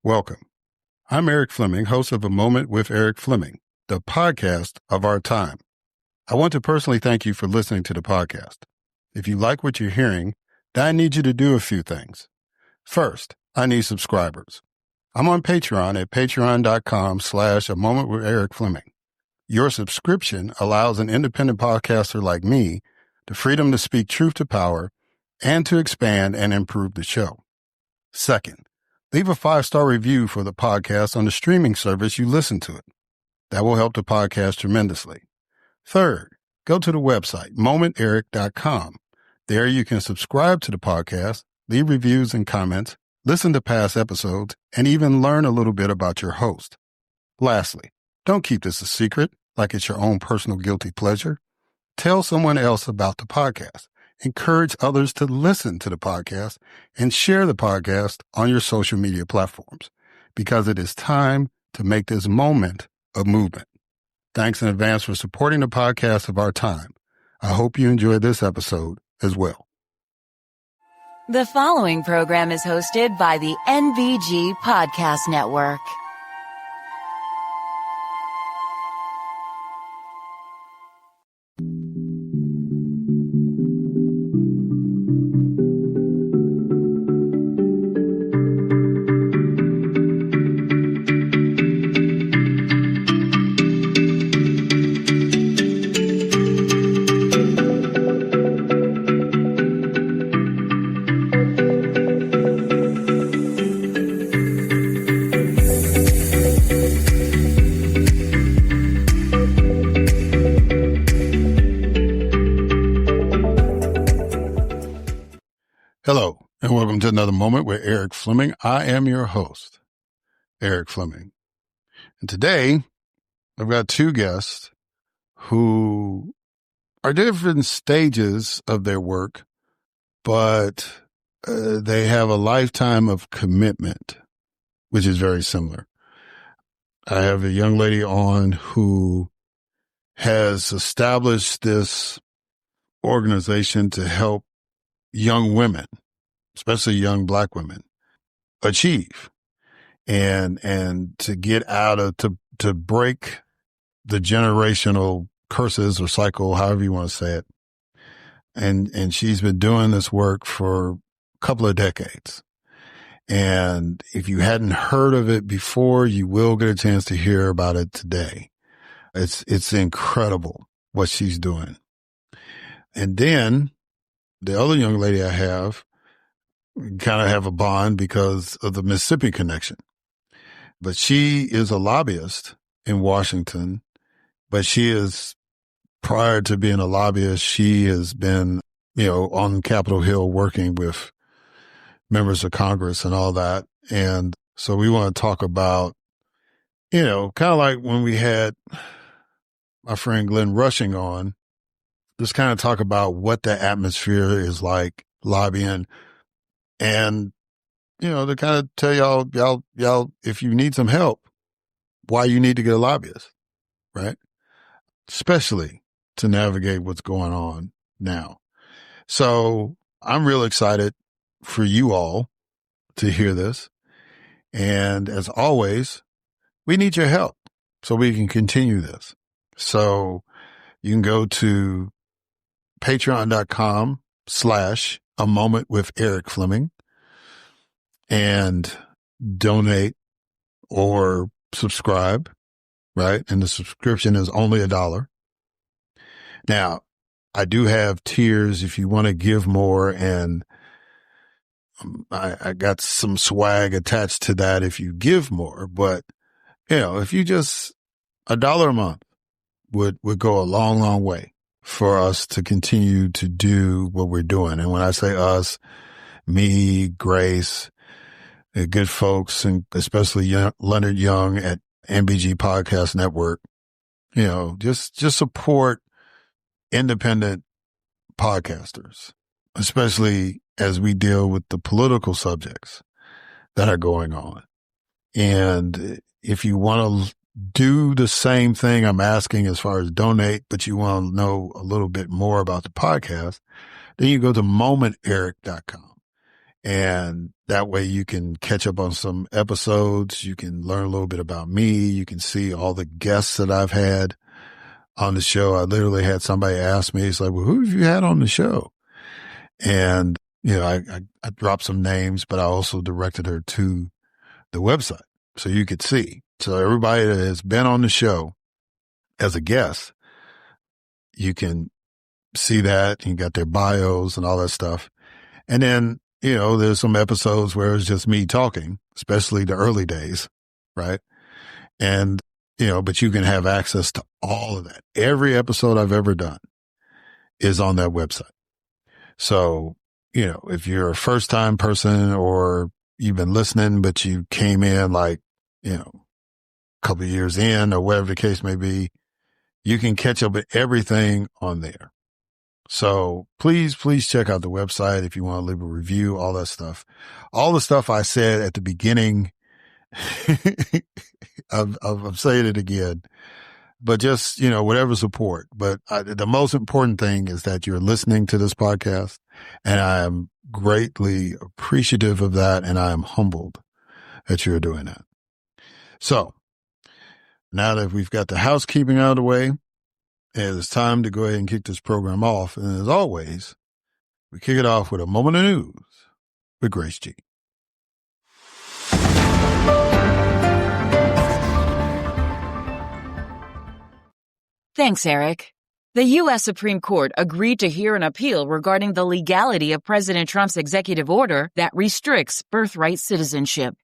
Welcome. I'm Erik Fleming, host of A Moment with Erik Fleming, the podcast of our time. I want to personally thank you for listening to the podcast. If you like what you're hearing, then I need you to do a few things. First, I need subscribers. I'm on Patreon at patreon.com/A Moment with Erik Fleming. Your subscription allows an independent podcaster like me the freedom to speak truth to power and to expand and improve the show. Second, leave a 5-star review for the podcast on the streaming service you listen to it. That will help the podcast tremendously. Third, go to the website, momenterik.com. There you can subscribe to the podcast, leave reviews and comments, listen to past episodes, and even learn a little bit about your host. Lastly, don't keep this a secret like it's your own personal guilty pleasure. Tell someone else about the podcast. Encourage others to listen to the podcast and share the podcast on your social media platforms because it is time to make this moment a movement. Thanks in advance for supporting the podcast of our time. I hope you enjoyed this episode as well. The following program is hosted by the NBG Podcast Network. Hello, and welcome to another moment with Erik Fleming. I am your host, Erik Fleming. And today, I've got two guests who are different stages of their work, but they have a lifetime of commitment, which is very similar. I have a young lady on who has established this organization to help young women, especially young Black women, achieve and to get out of, to break the generational curses or cycle, however you want to say it. And she's been doing this work for a couple of decades. And if you hadn't heard of it before, you will get a chance to hear about it today. It's incredible what she's doing. And then the other young lady I have, kind of have a bond because of the Mississippi connection. But she is a lobbyist in Washington, but prior to being a lobbyist, she has been, on Capitol Hill working with members of Congress and all that. And so we want to talk about, kind of like when we had my friend Glenn Rushing on, just kind of talk about what the atmosphere is like lobbying and, to kind of tell y'all, if you need some help, why you need to get a lobbyist, right? Especially to navigate what's going on now. So I'm real excited for you all to hear this. And as always, we need your help so we can continue this. So you can go to patreon.com/A Moment with Erik Fleming and donate or subscribe, right? And the subscription is only $1. Now, I do have tiers if you want to give more, and I got some swag attached to that if you give more. But, if you just $1 a month would go a long, long way for us to continue to do what we're doing. And when I say us, me, Grace, the good folks, and especially Leonard Young at NBG Podcast Network, just support independent podcasters, especially as we deal with the political subjects that are going on. And if you want to do the same thing I'm asking as far as donate, but you want to know a little bit more about the podcast, then you go to momenterik.com And that way you can catch up on some episodes. You can learn a little bit about me. You can see all the guests that I've had on the show. I literally had somebody ask me, it's like, well, who have you had on the show? And, I dropped some names, but I also directed her to the website so you could see. So everybody that has been on the show as a guest, you can see that. You got their bios and all that stuff. And then, there's some episodes where it's just me talking, especially the early days, right? And, but you can have access to all of that. Every episode I've ever done is on that website. So, if you're a first time person or you've been listening, but you came in a couple of years in or whatever the case may be, you can catch up with everything on there. So please check out the website if you want to leave a review, all that stuff. All the stuff I said at the beginning, I'm saying it again, but just, whatever support. But the most important thing is that you're listening to this podcast, and I am greatly appreciative of that, and I am humbled that you're doing that. So now that we've got the housekeeping out of the way, it's time to go ahead and kick this program off. And as always, we kick it off with a moment of news with Grace G. Thanks, Erik. The U.S. Supreme Court agreed to hear an appeal regarding the legality of President Trump's executive order that restricts birthright citizenship.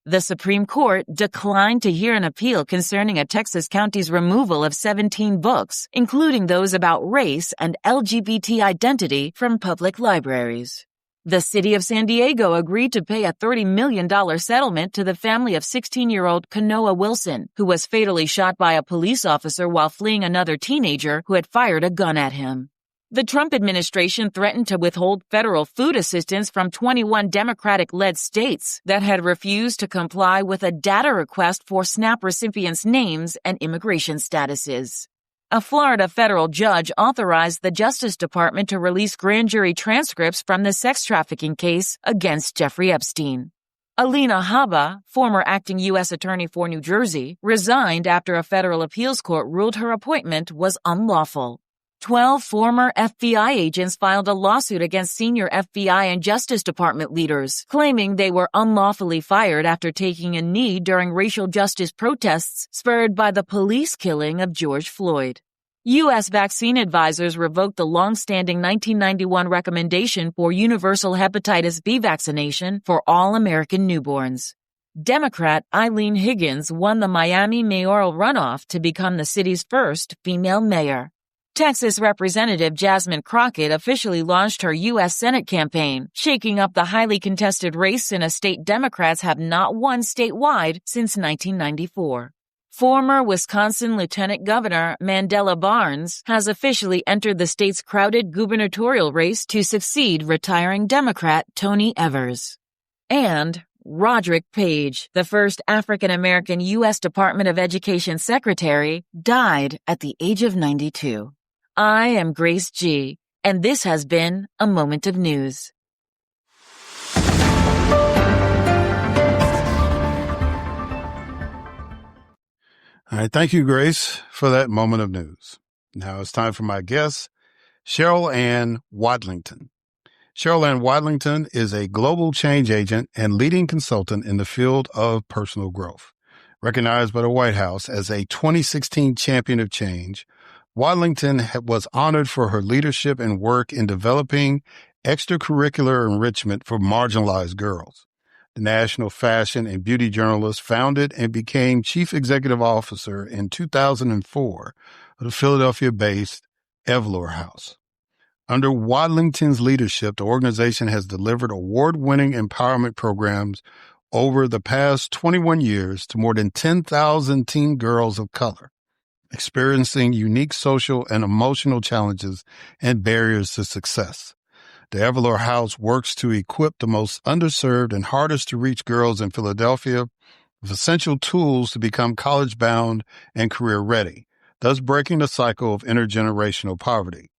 The Supreme Court declined to hear an appeal concerning a Texas county's removal of 17 books, including those about race and LGBT identity, from public libraries. The city of San Diego agreed to pay a $30 million settlement to the family of 16-year-old Kanoa Wilson, who was fatally shot by a police officer while fleeing another teenager who had fired a gun at him. The Trump administration threatened to withhold federal food assistance from 21 Democratic-led states that had refused to comply with a data request for SNAP recipients' names and immigration statuses. A Florida federal judge authorized the Justice Department to release grand jury transcripts from the sex trafficking case against Jeffrey Epstein. Alina Habba, former acting U.S. Attorney for New Jersey, resigned after a federal appeals court ruled her appointment was unlawful. 12 former FBI agents filed a lawsuit against senior FBI and Justice Department leaders, claiming they were unlawfully fired after taking a knee during racial justice protests spurred by the police killing of George Floyd. U.S. vaccine advisors revoked the long-standing 1991 recommendation for universal hepatitis B vaccination for all American newborns. Democrat Eileen Higgins won the Miami mayoral runoff to become the city's first female mayor. Texas Representative Jasmine Crockett officially launched her U.S. Senate campaign, shaking up the highly contested race in a state Democrats have not won statewide since 1994. Former Wisconsin Lieutenant Governor Mandela Barnes has officially entered the state's crowded gubernatorial race to succeed retiring Democrat Tony Evers. And Roderick Page, the first African-American U.S. Department of Education secretary, died at the age of 92. I am Grace G, and this has been A Moment of News. All right. Thank you, Grace, for that moment of news. Now it's time for my guest, Cheryl Ann Wadlington. Cheryl Ann Wadlington is a global change agent and leading consultant in the field of personal growth. Recognized by the White House as a 2016 champion of change, Wadlington was honored for her leadership and work in developing extracurricular enrichment for marginalized girls. The national fashion and beauty journalist founded and became chief executive officer in 2004 of the Philadelphia-based Evoluer House. Under Wadlington's leadership, the organization has delivered award-winning empowerment programs over the past 21 years to more than 10,000 teen girls of color, experiencing unique social and emotional challenges and barriers to success. The Evoluer House works to equip the most underserved and hardest to reach girls in Philadelphia with essential tools to become college-bound and career-ready, thus breaking the cycle of intergenerational poverty.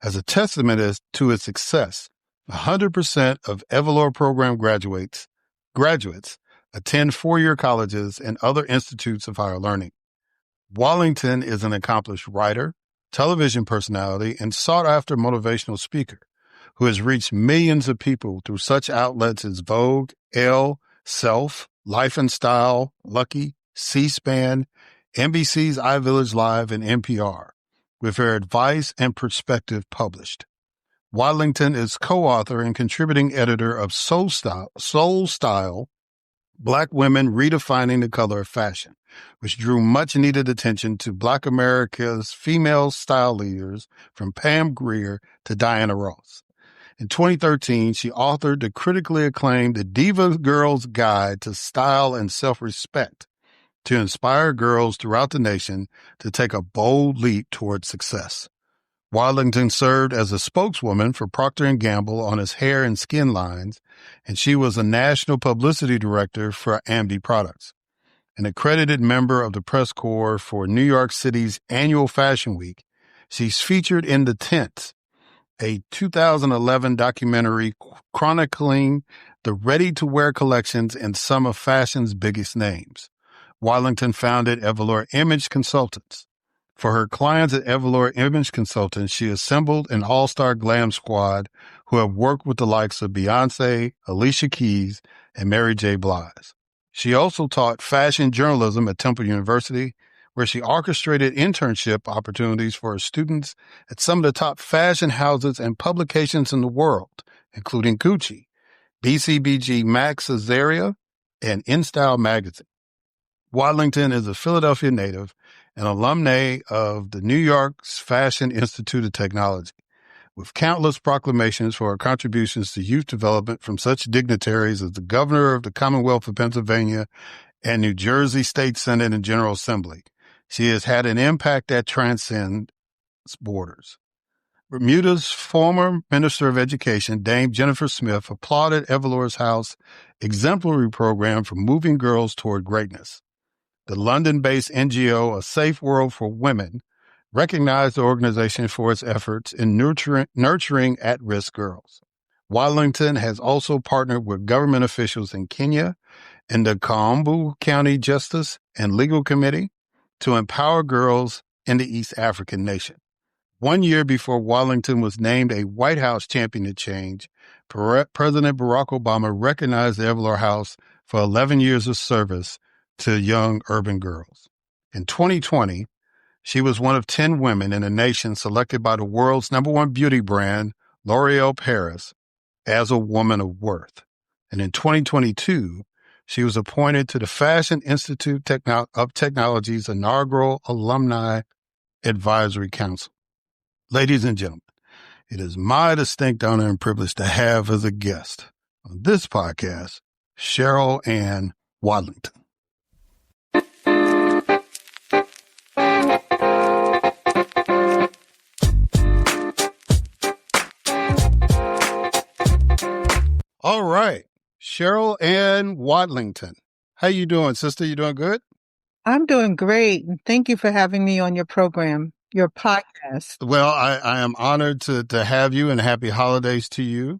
As a testament to its success, 100% of Evoluer program graduates attend four-year colleges and other institutes of higher learning. Wadlington is an accomplished writer, television personality, and sought-after motivational speaker who has reached millions of people through such outlets as Vogue, Elle, Self, Life and Style, Lucky, C-SPAN, NBC's iVillage Live, and NPR, with her advice and perspective published. Wadlington is co-author and contributing editor of Soul Style, Black Women Redefining the Color of Fashion, which drew much-needed attention to Black America's female style leaders from Pam Grier to Diana Ross. In 2013, she authored the critically acclaimed The Diva Girl's Guide to Style and Self-Respect to inspire girls throughout the nation to take a bold leap towards success. Wadlington served as a spokeswoman for Procter & Gamble on its hair and skin lines, and she was a national publicity director for Amdi Products. An accredited member of the press corps for New York City's annual Fashion Week, she's featured in The Tent, a 2011 documentary chronicling the ready-to-wear collections and some of fashion's biggest names. Wadlington founded Evoluer Image Consultants. For her clients at Evoluer Image Consultants, she assembled an all-star glam squad who have worked with the likes of Beyoncé, Alicia Keys, and Mary J. Blige. She also taught fashion journalism at Temple University, where she orchestrated internship opportunities for her students at some of the top fashion houses and publications in the world, including Gucci, BCBG Max Azaria, and InStyle magazine. Wadlington is a Philadelphia native and alumna of the New York's Fashion Institute of Technology, with countless proclamations for her contributions to youth development from such dignitaries as the governor of the Commonwealth of Pennsylvania and New Jersey State Senate and General Assembly. She has had an impact that transcends borders. Bermuda's former Minister of Education, Dame Jennifer Smith, applauded Evoluer House exemplary program for moving girls toward greatness. The London-based NGO A Safe World for Women recognized the organization for its efforts in nurturing at-risk girls. Wadlington has also partnered with government officials in Kenya and the Kaombu County Justice and Legal Committee to empower girls in the East African nation. 1 year before Wadlington was named a White House champion of change, President Barack Obama recognized the Evoluer House for 11 years of service to young urban girls. In 2020, she was one of 10 women in the nation selected by the world's #1 beauty brand, L'Oréal Paris, as a woman of worth. And in 2022, she was appointed to the Fashion Institute of Technology's inaugural Alumni Advisory Council. Ladies and gentlemen, it is my distinct honor and privilege to have as a guest on this podcast, Cheryl Ann Wadlington. All right. Cheryl Ann Wadlington. How you doing, sister? You doing good? I'm doing great. And thank you for having me on your program, your podcast. Well, I am honored to have you, and happy holidays to you.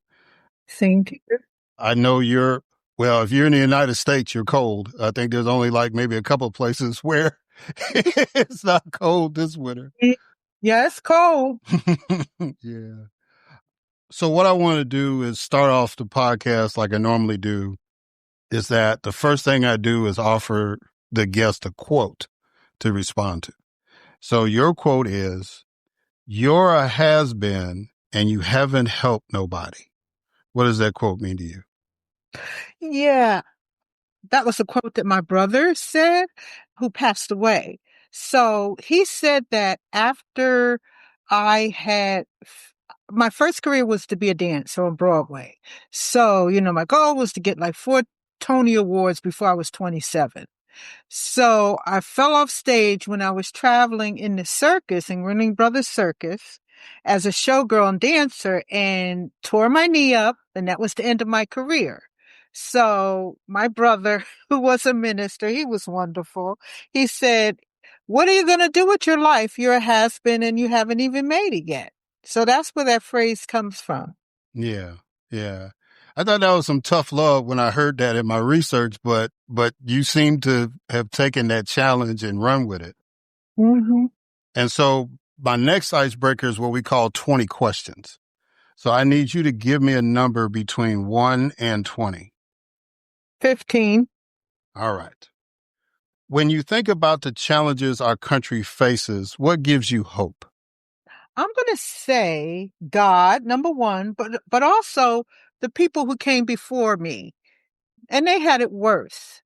Same to you. I know if you're in the United States, you're cold. I think there's only like maybe a couple of places where it's not cold this winter. Yeah, it's cold. Yeah. So what I want to do is start off the podcast like I normally do, is that the first thing I do is offer the guest a quote to respond to. So your quote is, "You're a has-been and you haven't helped nobody." What does that quote mean to you? Yeah, that was a quote that my brother said, who passed away. So he said that after my first career was to be a dancer on Broadway. So, my goal was to get like 4 Tony Awards before I was 27. So I fell off stage when I was traveling in the circus in Ringling Brothers Circus as a showgirl and dancer, and tore my knee up, and that was the end of my career. So my brother, who was a minister, he was wonderful. He said, "What are you going to do with your life? You're a has-been and you haven't even made it yet." So that's where that phrase comes from. Yeah. Yeah. I thought that was some tough love when I heard that in my research, but you seem to have taken that challenge and run with it. Mm-hmm. And so my next icebreaker is what we call 20 questions. So I need you to give me a number between 1 and 20. 15. All right. When you think about the challenges our country faces, what gives you hope? I'm going to say God, number one, but also the people who came before me, and they had it worse.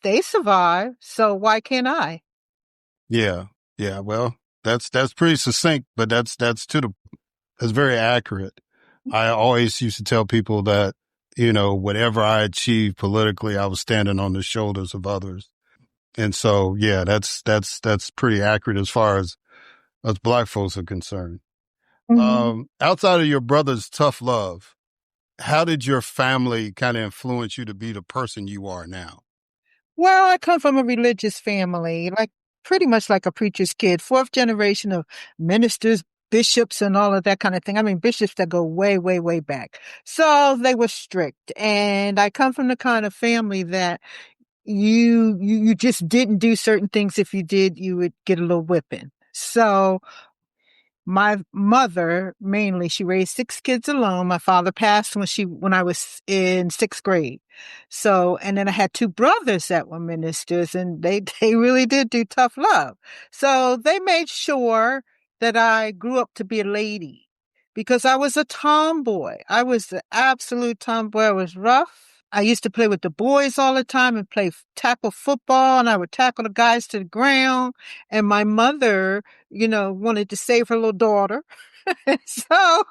They survived, so why can't I? Yeah. Yeah. Well, that's pretty succinct, but that's very accurate. I always used to tell people that, whatever I achieved politically, I was standing on the shoulders of others. And so, yeah, that's pretty accurate as far as us Black folks are concerned. Mm-hmm. Outside of your brother's tough love, how did your family kind of influence you to be the person you are now? Well, I come from a religious family, like pretty much like a preacher's kid, fourth generation of ministers, bishops, and all of that kind of thing. I mean, bishops that go way, way, way back. So they were strict. And I come from the kind of family that you just didn't do certain things. If you did, you would get a little whipping. So my mother, mainly, she raised 6 kids alone. My father passed when I was in 6th grade. So, and then I had 2 brothers that were ministers, and they really did do tough love. So they made sure that I grew up to be a lady because I was a tomboy. I was the absolute tomboy. I was rough. I used to play with the boys all the time and tackle football, and I would tackle the guys to the ground. And my mother, wanted to save her little daughter. So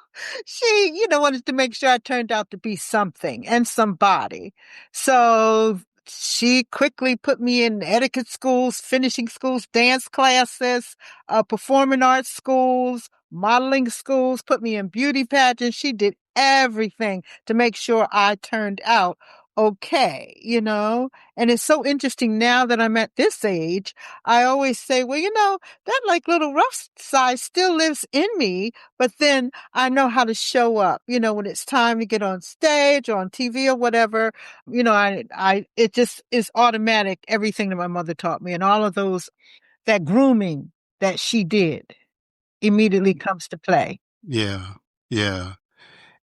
she, wanted to make sure I turned out to be something and somebody. So she quickly put me in etiquette schools, finishing schools, dance classes, performing arts schools, modeling schools, put me in beauty pageants. She did everything to make sure I turned out okay, And it's so interesting now that I'm at this age. I always say, well, that like little rough side still lives in me, but then I know how to show up, when it's time to get on stage or on TV or whatever, it just is automatic. Everything that my mother taught me and all of that grooming that she did immediately comes to play. Yeah. Yeah.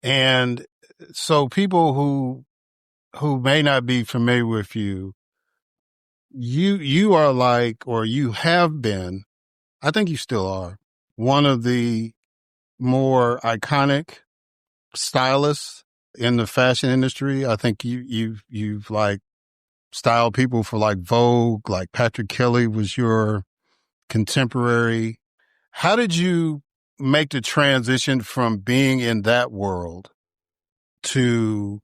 And so people who may not be familiar with you, you are like, or you have been, I think you still are, one of the more iconic stylists in the fashion industry. I think you've like styled people for like Vogue, like Patrick Kelly was your contemporary. How did you make the transition from being in that world to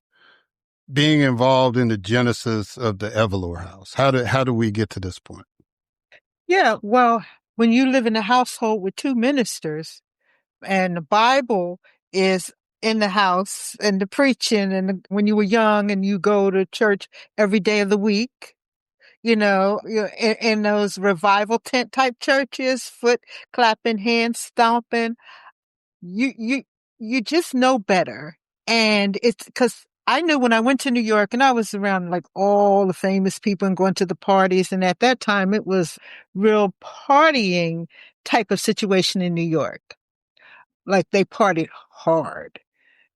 being involved in the genesis of the Evoluer House? How do we get to this point? Yeah, well, when you live in a household with 2 ministers and the Bible is in the house and the preaching, and when you were young and you go to church every day of the week, you're in those revival tent type churches, foot clapping, hand stomping, you you just know better. And it's because I knew when I went to New York and I was around like all the famous people and going to the parties. And at that time, it was real partying type of situation in New York. Like they partied hard.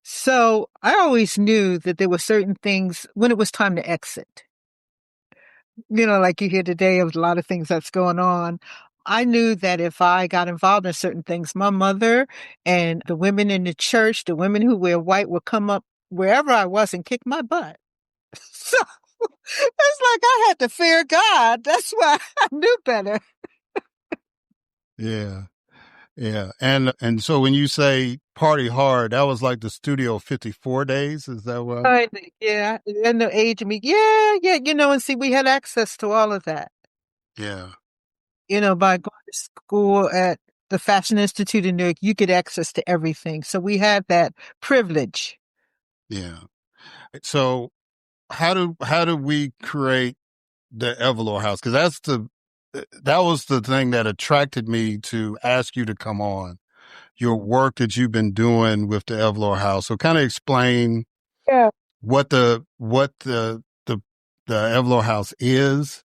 So I always knew that there were certain things when it was time to exit. Like you hear today of a lot of things that's going on. I knew that if I got involved in certain things, my mother and the women in the church, the women who wear white would come up wherever I was and kick my butt. So it's like I had to fear God. That's why I knew better. Yeah. Yeah. And so when you say party hard, that was like the Studio 54 days. Is that what? Yeah. And the age of me. Yeah. Yeah. And see, we had access to all of that, Yeah. by going to school at the Fashion Institute in New York, you get access to everything. So we had that privilege. Yeah. So how do we create the Evoluer House? Because that was the thing that attracted me to ask you to come on. your work that you've been doing with the Evoluer House. So kind of explain what the Evoluer House is,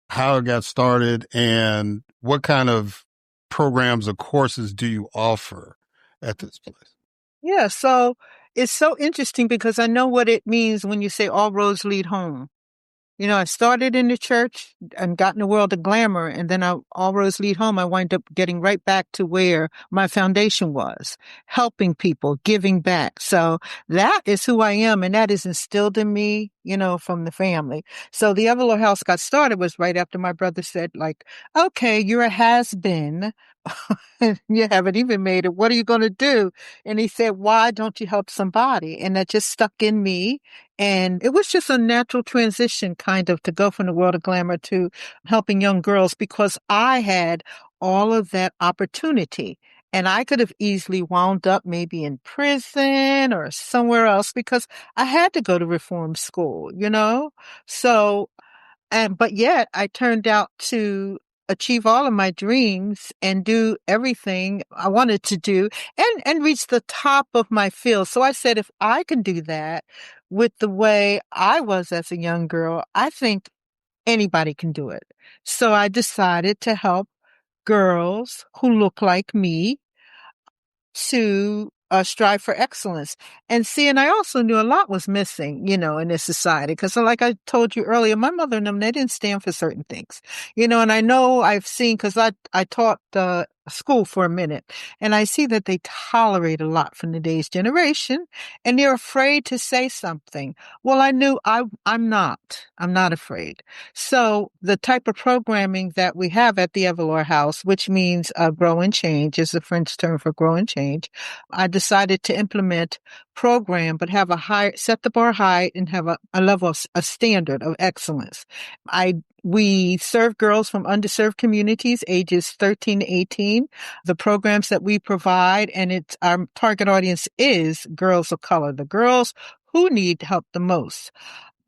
how it got started, and what kind of programs or courses do you offer at this place? Yeah, so it's so interesting because I know what it means when you say all roads lead home. I started in the church and got in the world of glamour, and then all roads lead home. I wind up getting right back to where my foundation was, helping people, giving back. So that is who I am, and that is instilled in me, from the family. So the Evoluer House got started was right after my brother said, like, okay, you're a has-been. You haven't even made it. What are you going to do? And he said, why don't you help somebody? And that just stuck in me. And it was just a natural transition kind of to go from the world of glamour to helping young girls because I had all of that opportunity. And I could have easily wound up maybe in prison or somewhere else because I had to go to reform school, So, but yet I turned out to achieve all of my dreams and do everything I wanted to do and reach the top of my field. So I said, if I can do that with the way I was as a young girl, I think anybody can do it. So I decided to help girls who look like me to strive for excellence. And I also knew a lot was missing, in this society. Because like I told you earlier, my mother and them, they didn't stand for certain things, and I know I've seen, because I taught school for a minute, and I see that they tolerate a lot from today's generation, and they're afraid to say something. Well, I knew I'm not afraid. So the type of programming that we have at the Evoluer House, which means grow and change, is the French term for grow and change. I decided to implement program, but have set the bar high and have a level of a standard of excellence. We serve girls from underserved communities, ages 13 to 18. The programs that we provide, and our target audience is girls of color, the girls who need help the most.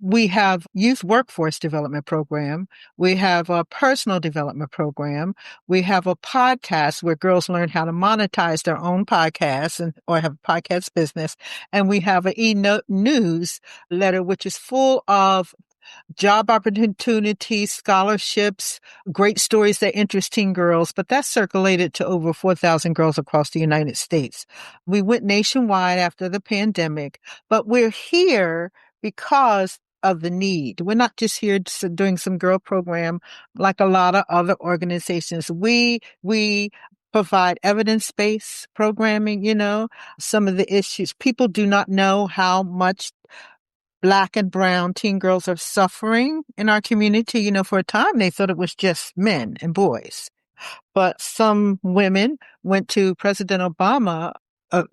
We have youth workforce development program. We have a personal development program. We have a podcast where girls learn how to monetize their own podcasts or have a podcast business. And we have an e-news letter, which is full of job opportunities, scholarships, great stories that interest teen girls, but that's circulated to over 4,000 girls across the United States. We went nationwide after the pandemic, but we're here because of the need. We're not just here doing some girl program like a lot of other organizations. We provide evidence-based programming, some of the issues. People do not know how much Black and brown teen girls are suffering in our community. For a time, they thought it was just men and boys. But some women went to President Obama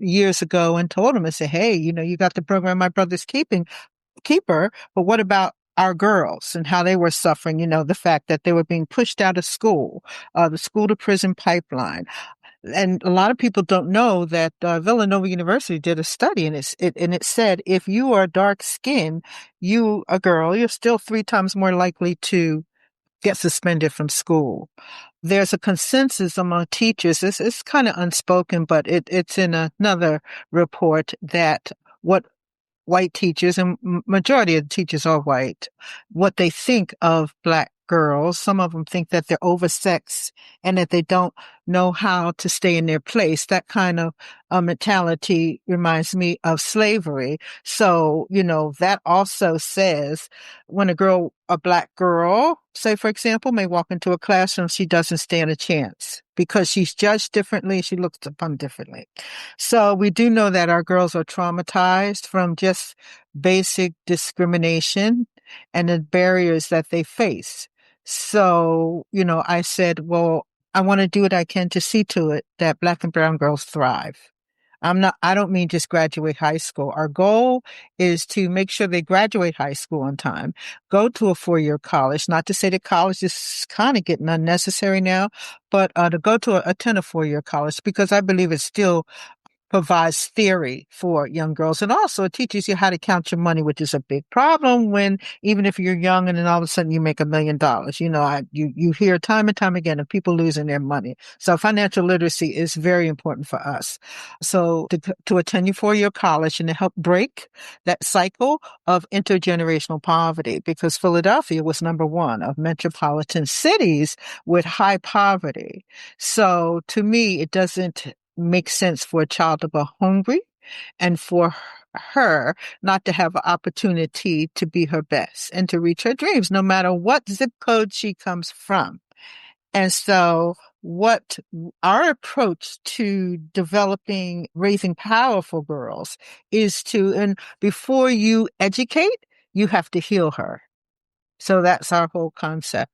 years ago and told him and said, hey, you got the program my brother's keeper, but what about our girls and how they were suffering, the fact that they were being pushed out of school, the school to prison pipeline. And a lot of people don't know that Villanova University did a study, and it said if you are dark skinned, you a girl, you're still 3 times more likely to get suspended from school. There's a consensus among teachers. It's kind of unspoken, but it's in another report that what white teachers, and majority of the teachers are white, what they think of Black girls. Some of them think that they're oversexed and that they don't know how to stay in their place. That kind of mentality reminds me of slavery. So, that also says when a Black girl, say, for example, may walk into a classroom, she doesn't stand a chance because she's judged differently. She looks upon differently. So we do know that our girls are traumatized from just basic discrimination and the barriers that they face. So, I said, well, I want to do what I can to see to it that Black and brown girls thrive. I don't mean just graduate high school. Our goal is to make sure they graduate high school on time, go to a 4-year college, not to say that college is kind of getting unnecessary now, but to attend a 4-year college, because I believe it's still provides theory for young girls. And also it teaches you how to count your money, which is a big problem when, even if you're young and then all of a sudden you make $1 million, you hear time and time again of people losing their money. So financial literacy is very important for us. So to attend your 4-year college and to help break that cycle of intergenerational poverty, because Philadelphia was number 1 of metropolitan cities with high poverty. So to me, it doesn't make sense for a child to go hungry and for her not to have an opportunity to be her best and to reach her dreams, no matter what zip code she comes from. And so what our approach to developing, raising powerful girls is and before you educate, you have to heal her. So that's our whole concept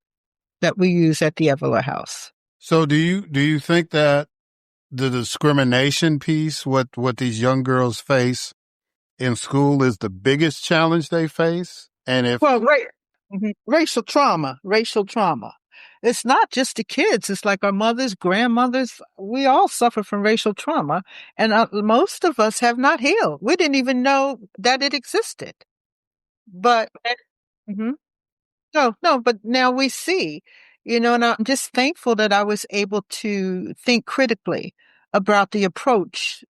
that we use at the Evoluer House. So do you think that the discrimination piece, what these young girls face in school, is the biggest challenge they face? And if racial trauma. It's not just the kids. It's like our mothers, grandmothers. We all suffer from racial trauma, and most of us have not healed. We didn't even know that it existed. But no, but now we see, and I'm just thankful that I was able to think critically about the approach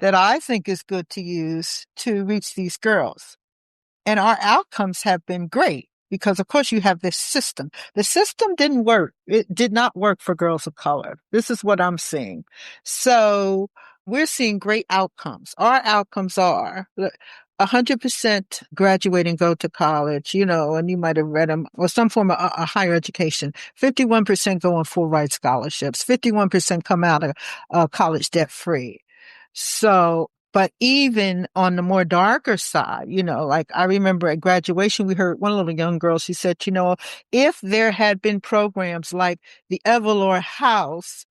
that I think is good to use to reach these girls. And our outcomes have been great because, of course, you have this system. The system didn't work. It did not work for girls of color. This is what I'm seeing. So we're seeing great outcomes. Our outcomes are 100% graduate and go to college, and you might have read them, or some form of a higher education. 51% go on full ride scholarships. 51% come out of college debt free. So, but even on the more darker side, like I remember at graduation, we heard one little young girl, she said, if there had been programs like the Evoluer House,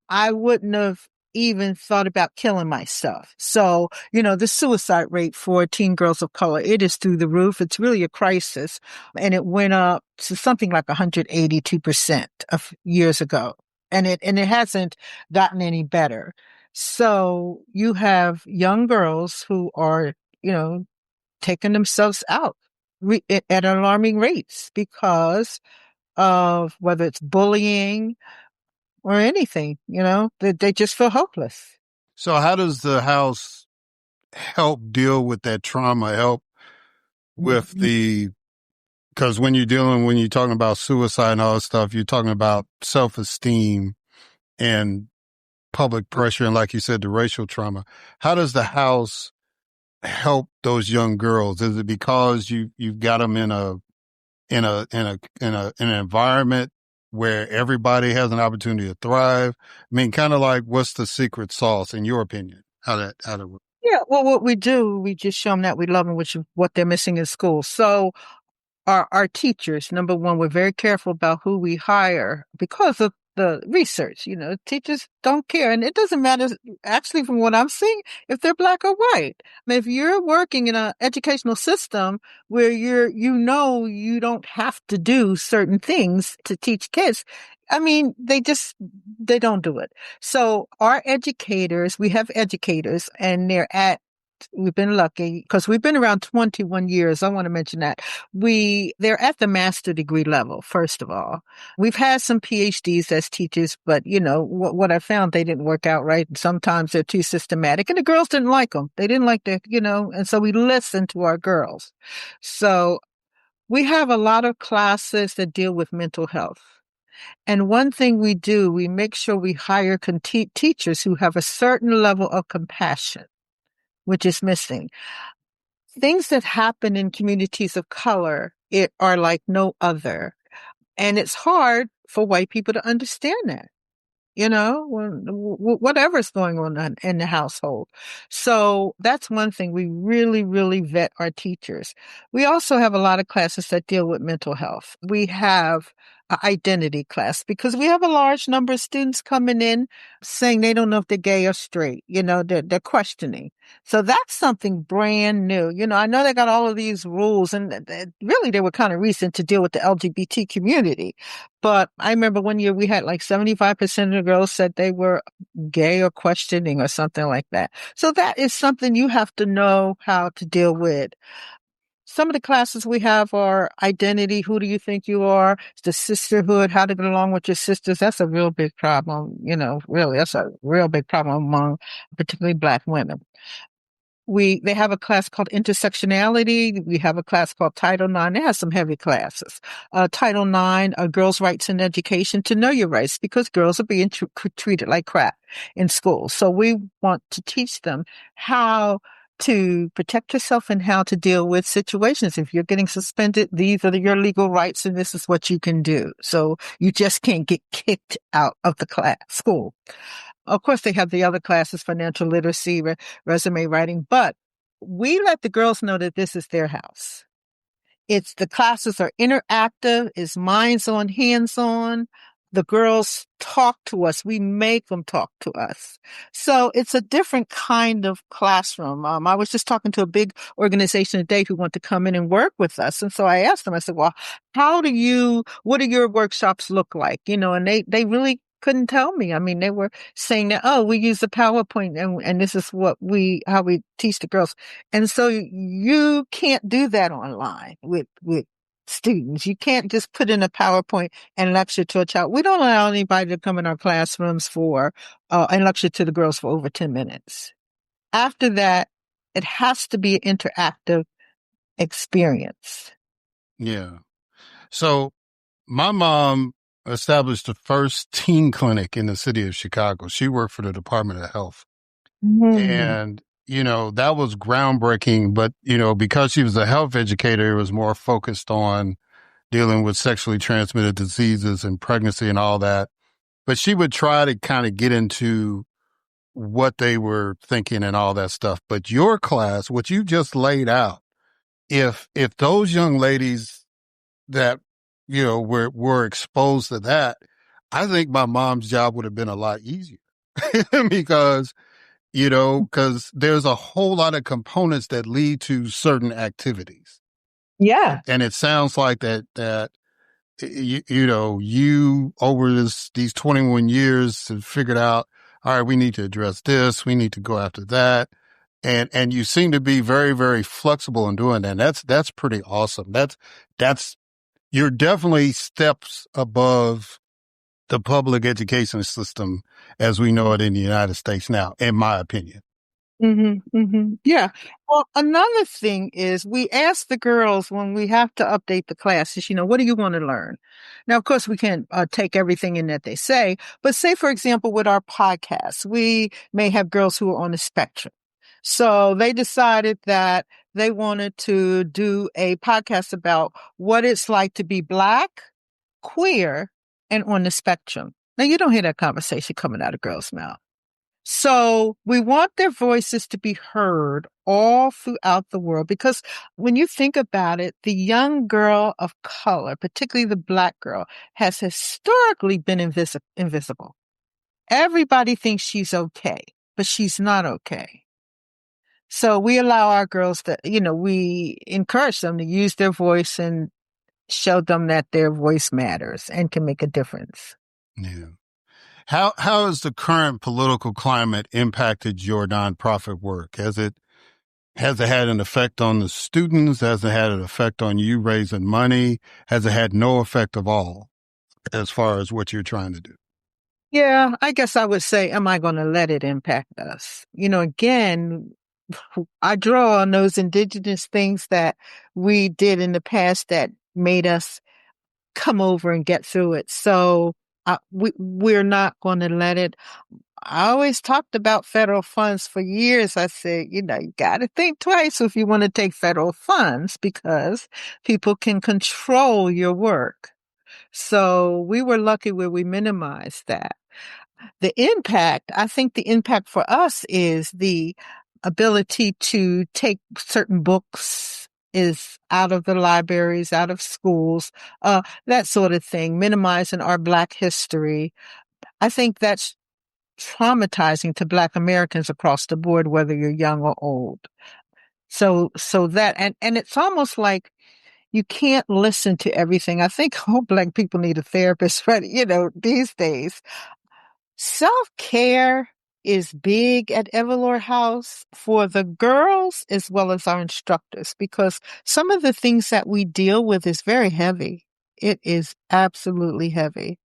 I wouldn't have even thought about killing myself. So, the suicide rate for teen girls of color, it is through the roof. It's really a crisis. And it went up to something like 182% of years ago. And it hasn't gotten any better. So you have young girls who are, taking themselves out at alarming rates because of whether it's bullying or anything, they just feel hopeless. So how does the house help deal with that trauma, help with because when you're talking about suicide and all that stuff, you're talking about self-esteem and public pressure. And like you said, the racial trauma. How does the house help those young girls? Is it because you've got them in an environment where everybody has an opportunity to thrive? I mean, kind of like, what's the secret sauce in your opinion? How that works? Yeah, well, what we do, we just show them that we love them, which is what they're missing in school. So our teachers, number one, we're very careful about who we hire because of the research. Teachers don't care. And it doesn't matter, actually, from what I'm seeing, if they're black or white. I mean, if you're working in an educational system where you don't have to do certain things to teach kids, I mean, they don't do it. So our educators, we have educators, and we've been lucky because we've been around 21 years. I want to mention that. They're at the master degree level, first of all. We've had some PhDs as teachers, but what I found, they didn't work out right. Sometimes they're too systematic, and the girls didn't like them. They didn't like and so we listened to our girls. So we have a lot of classes that deal with mental health. And one thing we do, we make sure we hire teachers who have a certain level of compassion, which is missing. Things that happen in communities of color are like no other. And it's hard for white people to understand that, whatever's going on in the household. So that's one thing. We really, really vet our teachers. We also have a lot of classes that deal with mental health. We have identity class because we have a large number of students coming in saying they don't know if they're gay or straight. They're questioning. So that's something brand new. I know they got all of these rules and really they were kind of recent to deal with the LGBT community. But I remember one year we had like 75% of the girls said they were gay or questioning or something like that. So that is something you have to know how to deal with. Some of the classes we have are identity. Who do you think you are? The sisterhood, how to get along with your sisters. That's a real big problem. Really, that's a real big problem among particularly Black women. They have a class called intersectionality. We have a class called Title IX. It has some heavy classes. Title IX, girls' rights in education, to know your rights because girls are being treated like crap in school. So we want to teach them how to protect yourself and how to deal with situations. If you're getting suspended, these are your legal rights and this is what you can do. So you just can't get kicked out of the school. Of course, they have the other classes, financial literacy, resume writing, but we let the girls know that this is their house. The classes are interactive, it's minds on, hands on. The girls talk to us. We make them talk to us. So it's a different kind of classroom. I was just talking to a big organization today who want to come in and work with us. And so I asked them, I said, well, what do your workshops look like? And they really couldn't tell me. I mean, they were saying that, oh, we use the PowerPoint and this is how we teach the girls. And so you can't do that online with students. You can't just put in a PowerPoint and lecture to a child. We don't allow anybody to come in our classrooms and lecture to the girls for over 10 minutes. After that, it has to be an interactive experience. Yeah. So my mom established the first teen clinic in the city of Chicago. She worked for the Department of Health. Mm-hmm. And, that was groundbreaking. But, because she was a health educator, it was more focused on dealing with sexually transmitted diseases and pregnancy and all that. But she would try to kind of get into what they were thinking and all that stuff. But your class, what you just laid out, if those young ladies that, were exposed to that, I think my mom's job would have been a lot easier because there's a whole lot of components that lead to certain activities. Yeah. And it sounds like that you over these 21 years have figured out, all right, we need to address this. We need to go after that. And you seem to be very, very flexible in doing that. And that's pretty awesome. You're definitely steps above the public education system as we know it in the United States now, in my opinion. Mm-hmm, mm-hmm. Yeah. Well, another thing is we ask the girls when we have to update the classes, what do you want to learn? Now, of course, we can't take everything in that they say, but say, for example, with our podcast, we may have girls who are on the spectrum. So they decided that they wanted to do a podcast about what it's like to be Black, queer, and on the spectrum. Now, you don't hear that conversation coming out of girls' mouth. So we want their voices to be heard all throughout the world because when you think about it, the young girl of color, particularly the Black girl, has historically been invisible. Everybody thinks she's okay, but she's not okay. So we allow our girls we encourage them to use their voice and show them that their voice matters and can make a difference. Yeah. How has the current political climate impacted your nonprofit work? Has it had an effect on the students? Has it had an effect on you raising money? Has it had no effect at all as far as what you're trying to do? Yeah, I guess I would say, am I going to let it impact us? Again, I draw on those indigenous things that we did in the past that made us come over and get through it. So we're not going to let it. I always talked about federal funds for years. I said, you got to think twice if you want to take federal funds because people can control your work. So we were lucky where we minimized that. I think the impact for us is the ability to take certain books is out of the libraries, out of schools, that sort of thing, minimizing our Black history. I think that's traumatizing to Black Americans across the board, whether you're young or old. So that, and it's almost like you can't listen to everything. I think all Black people need a therapist, but these days, self-care is big at Evoluer House for the girls as well as our instructors, because some of the things that we deal with is very heavy. It is absolutely heavy.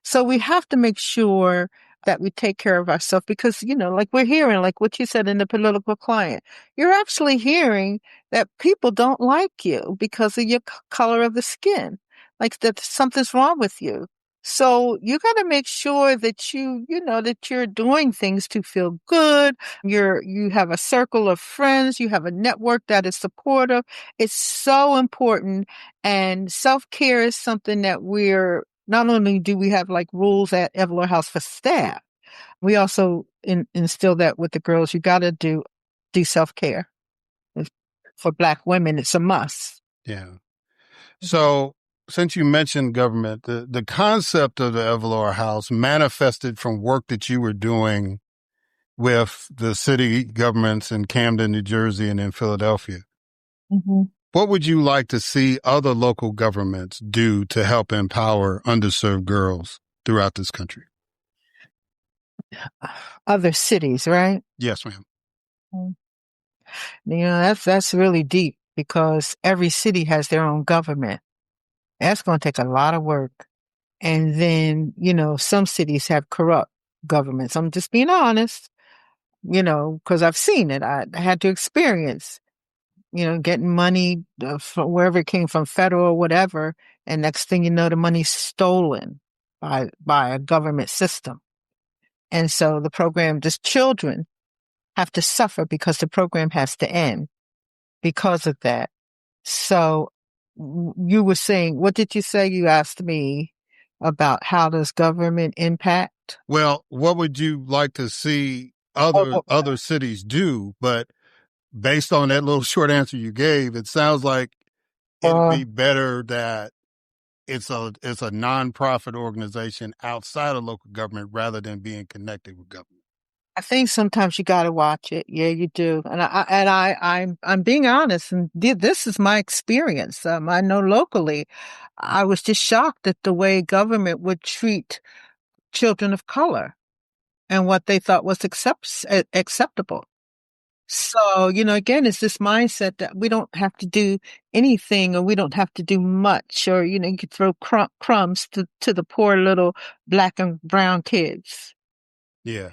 So we have to make sure that we take care of ourselves because, like we're hearing, like what you said in the political client, you're actually hearing that people don't like you because of your color of the skin, like that something's wrong with you. So you got to make sure that that you're doing things to feel good. You have a circle of friends. You have a network that is supportive. It's so important. And self-care is something that not only do we have like rules at Evoluer House for staff, we also instill that with the girls. You got to do self-care. For Black women, it's a must. Yeah. So since you mentioned government, the concept of the Evoluer House manifested from work that you were doing with the city governments in Camden, New Jersey, and in Philadelphia. Mm-hmm. What would you like to see other local governments do to help empower underserved girls throughout this country? Other cities, right? Yes, ma'am. That's really deep because every city has their own government. That's going to take a lot of work. And then, some cities have corrupt governments. I'm just being honest, because I've seen it. I had to experience, getting money from wherever it came from, federal or whatever. And next thing you know, the money's stolen by a government system. And so just children have to suffer because the program has to end because of that. So you were saying, what did you say? You asked me about how does government impact? Well, what would you like to see other cities do? But based on that little short answer you gave, it sounds like it'd be better that it's a nonprofit organization outside of local government rather than being connected with government. I think sometimes you got to watch it. Yeah, you do. And I'm being honest, and this is my experience. I know locally, I was just shocked at the way government would treat children of color and what they thought was acceptable. So, again, it's this mindset that we don't have to do anything or we don't have to do much, or, you could throw crumbs to the poor little Black and brown kids. Yeah.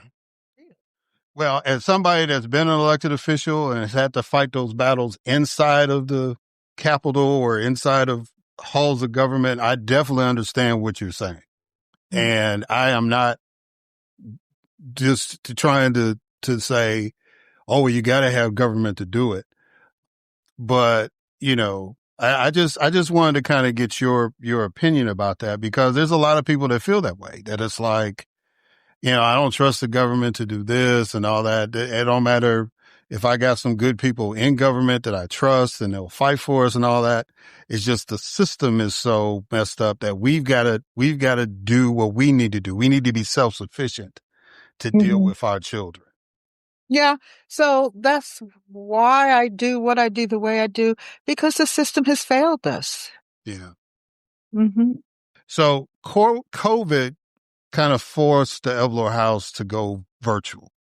Well, as somebody that's been an elected official and has had to fight those battles inside of the Capitol or inside of halls of government, I definitely understand what you're saying. Mm-hmm. And I am not just trying to say, oh, well, you got to have government to do it. But, I just wanted to kind of get your opinion about that, because there's a lot of people that feel that way, that it's like, I don't trust the government to do this and all that. It don't matter if I got some good people in government that I trust and they'll fight for us and all that. It's just the system is so messed up that we've got to do what we need to do. We need to be self-sufficient to deal with our children. Yeah. So that's why I do what I do the way I do, because the system has failed us. Yeah. Mm-hmm. So COVID kind of forced the Evoluer House to go virtual.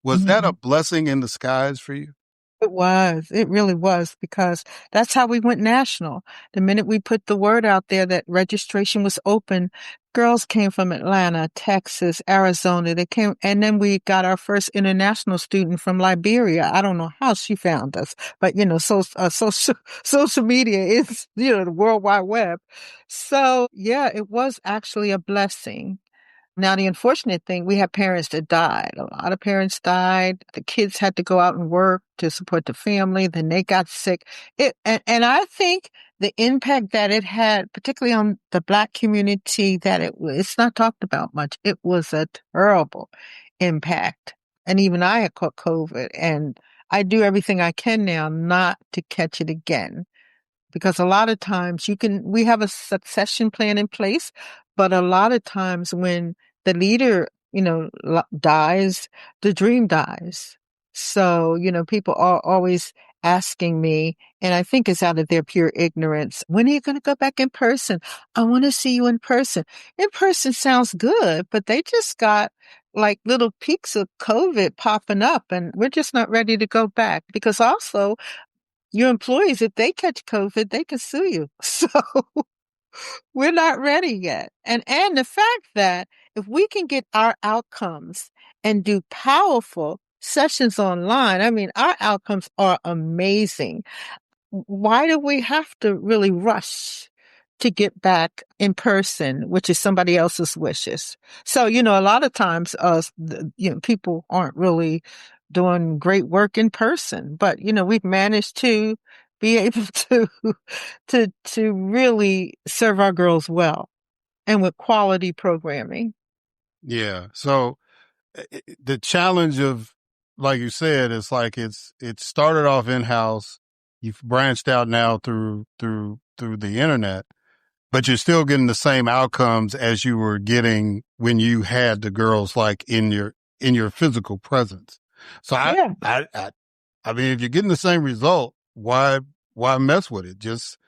Was that a blessing in disguise for you? It was. It really was, because that's how we went national. The minute we put the word out there that registration was open, girls came from Atlanta, Texas, Arizona. They came, and then we got our first international student from Liberia. I don't know how she found us, but social media is, the World Wide Web. So yeah, it was actually a blessing. Now, the unfortunate thing, we have parents that died. A lot of parents died. The kids had to go out and work to support the family. Then they got sick. And I think the impact that it had, particularly on the Black community, that it's not talked about much. It was a terrible impact. And even I had caught COVID, and I do everything I can now not to catch it again. Because a lot of times we have a succession plan in place, but a lot of times when the leader, dies, the dream dies. So, people are always asking me, and I think it's out of their pure ignorance, when are you going to go back in person? I want to see you in person. In person sounds good, but they just got like little peaks of COVID popping up, and we're just not ready to go back because also your employees, if they catch COVID, they can sue you. So we're not ready yet. And the fact that if we can get our outcomes and do powerful sessions online, I mean, our outcomes are amazing. Why do we have to really rush to get back in person, which is somebody else's wishes? So, a lot of times, people aren't really doing great work in person, but, we've managed to be able to really serve our girls well and with quality programming. Yeah. So the challenge of, like you said, it's like it started off in-house. You've branched out now through the internet, but you're still getting the same outcomes as you were getting when you had the girls like in your physical presence. So Yeah. I mean, if you're getting the same result, why mess with it? Just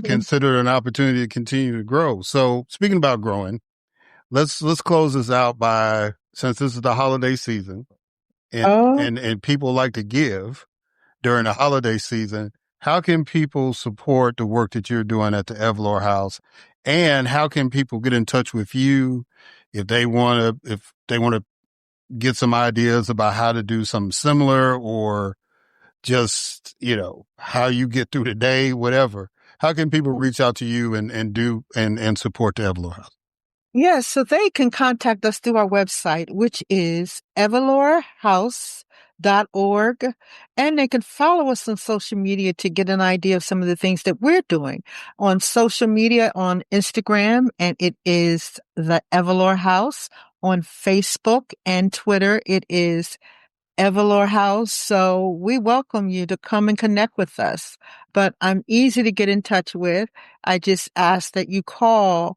consider it an opportunity to continue to grow. So speaking about growing, let's close this out by, since this is the holiday season and people like to give during the holiday season, how can people support the work that you're doing at the Evoluer House? And how can people get in touch with you if they want to get some ideas about how to do something similar, or just, how you get through the day, whatever? How can people reach out to you and support the Evoluer House? Yes, so they can contact us through our website, which is evoluerhouse.org. And they can follow us on social media to get an idea of some of the things that we're doing on social media, on Instagram, and it is the Evoluer House. On Facebook and Twitter, it is Evoluer House. So we welcome you to come and connect with us. But I'm easy to get in touch with. I just ask that you call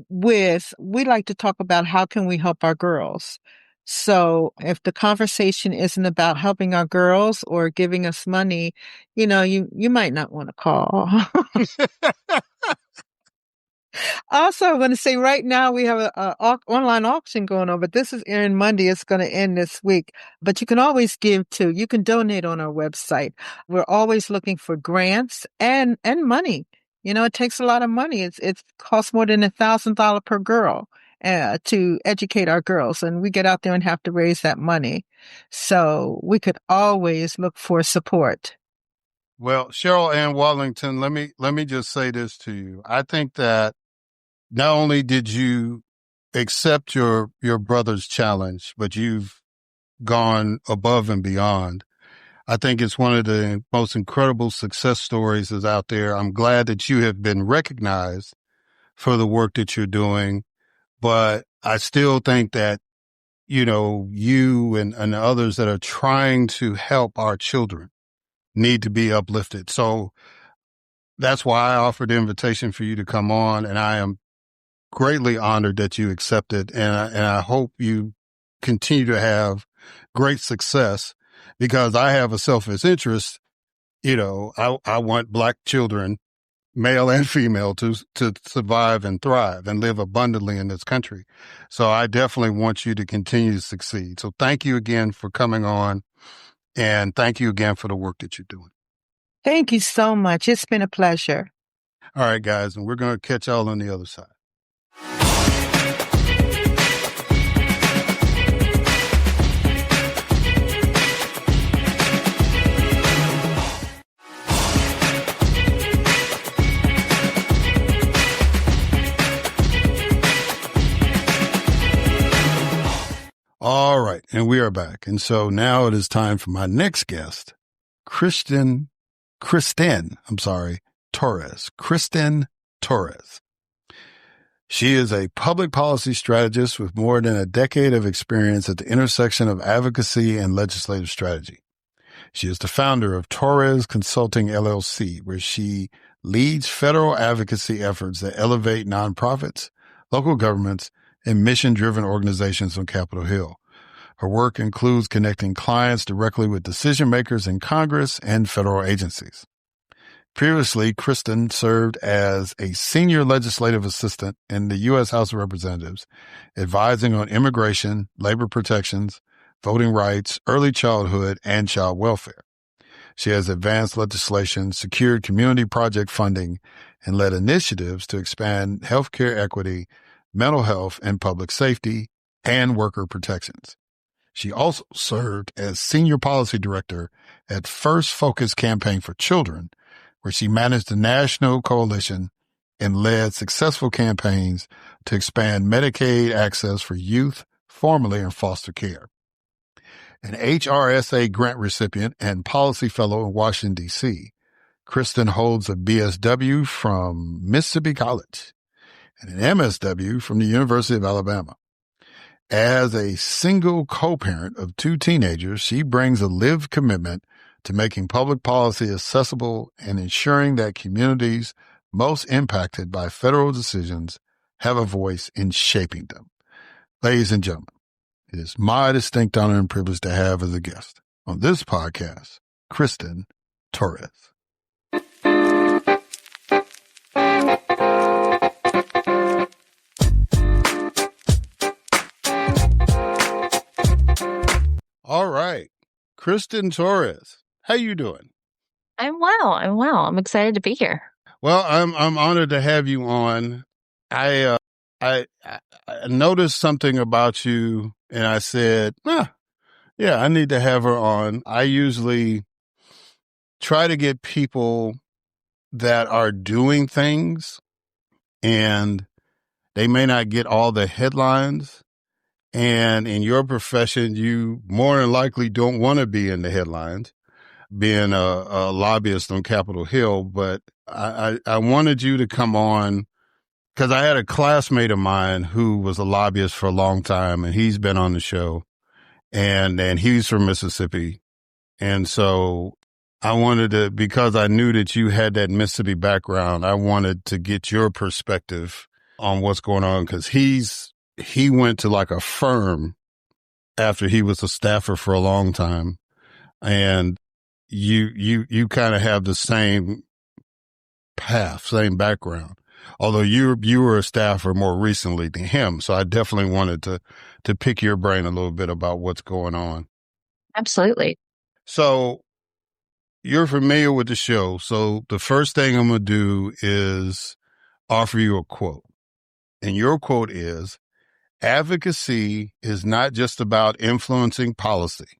we like to talk about how can we help our girls. So if the conversation isn't about helping our girls or giving us money, you might not want to call. Also, I'm going to say right now we have a online auction going on, but this is airing Monday. It's going to end this week, but you can always give too. You can donate on our website. We're always looking for grants and money. It takes a lot of money. It costs more than $1,000 per girl to educate our girls, and we get out there and have to raise that money. So we could always look for support. Well, Cheryl Ann Wadlington, let me just say this to you. I think that not only did you accept your brother's challenge, but you've gone above and beyond. I think it's one of the most incredible success stories is out there. I'm glad that you have been recognized for the work that you're doing, but I still think that, you and others that are trying to help our children need to be uplifted. So that's why I offered the invitation for you to come on, and I am greatly honored that you accepted, and I hope you continue to have great success, because I have a selfish interest. I want Black children, male and female, to survive and thrive and live abundantly in this country. So I definitely want you to continue to succeed. So thank you again for coming on, and thank you again for the work that you're doing. Thank you so much. It's been a pleasure. All right, guys, and we're going to catch y'all on the other side. All right, and we are back. And so now it is time for my next guest, Kristen Torres. Kristen Torres. She is a public policy strategist with more than a decade of experience at the intersection of advocacy and legislative strategy. She is the founder of Torres Consulting LLC, where she leads federal advocacy efforts that elevate nonprofits, local governments, and mission-driven organizations on Capitol Hill. Her work includes connecting clients directly with decision makers in Congress and federal agencies. Previously, Kristen served as a senior legislative assistant in the U.S. House of Representatives, advising on immigration, labor protections, voting rights, early childhood, and child welfare. She has advanced legislation, secured community project funding, and led initiatives to expand healthcare equity, mental health and public safety, and worker protections. She also served as senior policy director at First Focus Campaign for Children, where she managed the national coalition and led successful campaigns to expand Medicaid access for youth formerly in foster care. An HRSA grant recipient and policy fellow in Washington, D.C., Kristen holds a BSW from Mississippi College and an MSW from the University of Alabama. As a single co-parent of two teenagers, she brings a lived commitment to making public policy accessible and ensuring that communities most impacted by federal decisions have a voice in shaping them. Ladies and gentlemen, it is my distinct honor and privilege to have as a guest on this podcast, Kristen Torres. All right. Kristen Torres, how you doing? I'm well. I'm excited to be here. Well, I'm honored to have you on. I noticed something about you and I said, yeah, I need to have her on. I usually try to get people that are doing things and they may not get all the headlines. And in your profession, you more than likely don't want to be in the headlines, being a lobbyist on Capitol Hill. But I wanted you to come on because I had a classmate of mine who was a lobbyist for a long time, and he's been on the show, and he's from Mississippi. And so I wanted to, because I knew that you had that Mississippi background, I wanted to get your perspective on what's going on because he went to like a firm after he was a staffer for a long time. And you kind of have the same path, same background, although you were a staffer more recently than him. So I definitely wanted to pick your brain a little bit about what's going on. Absolutely. So you're familiar with the show. So the first thing I'm going to do is offer you a quote. And your quote is, "Advocacy is not just about influencing policy.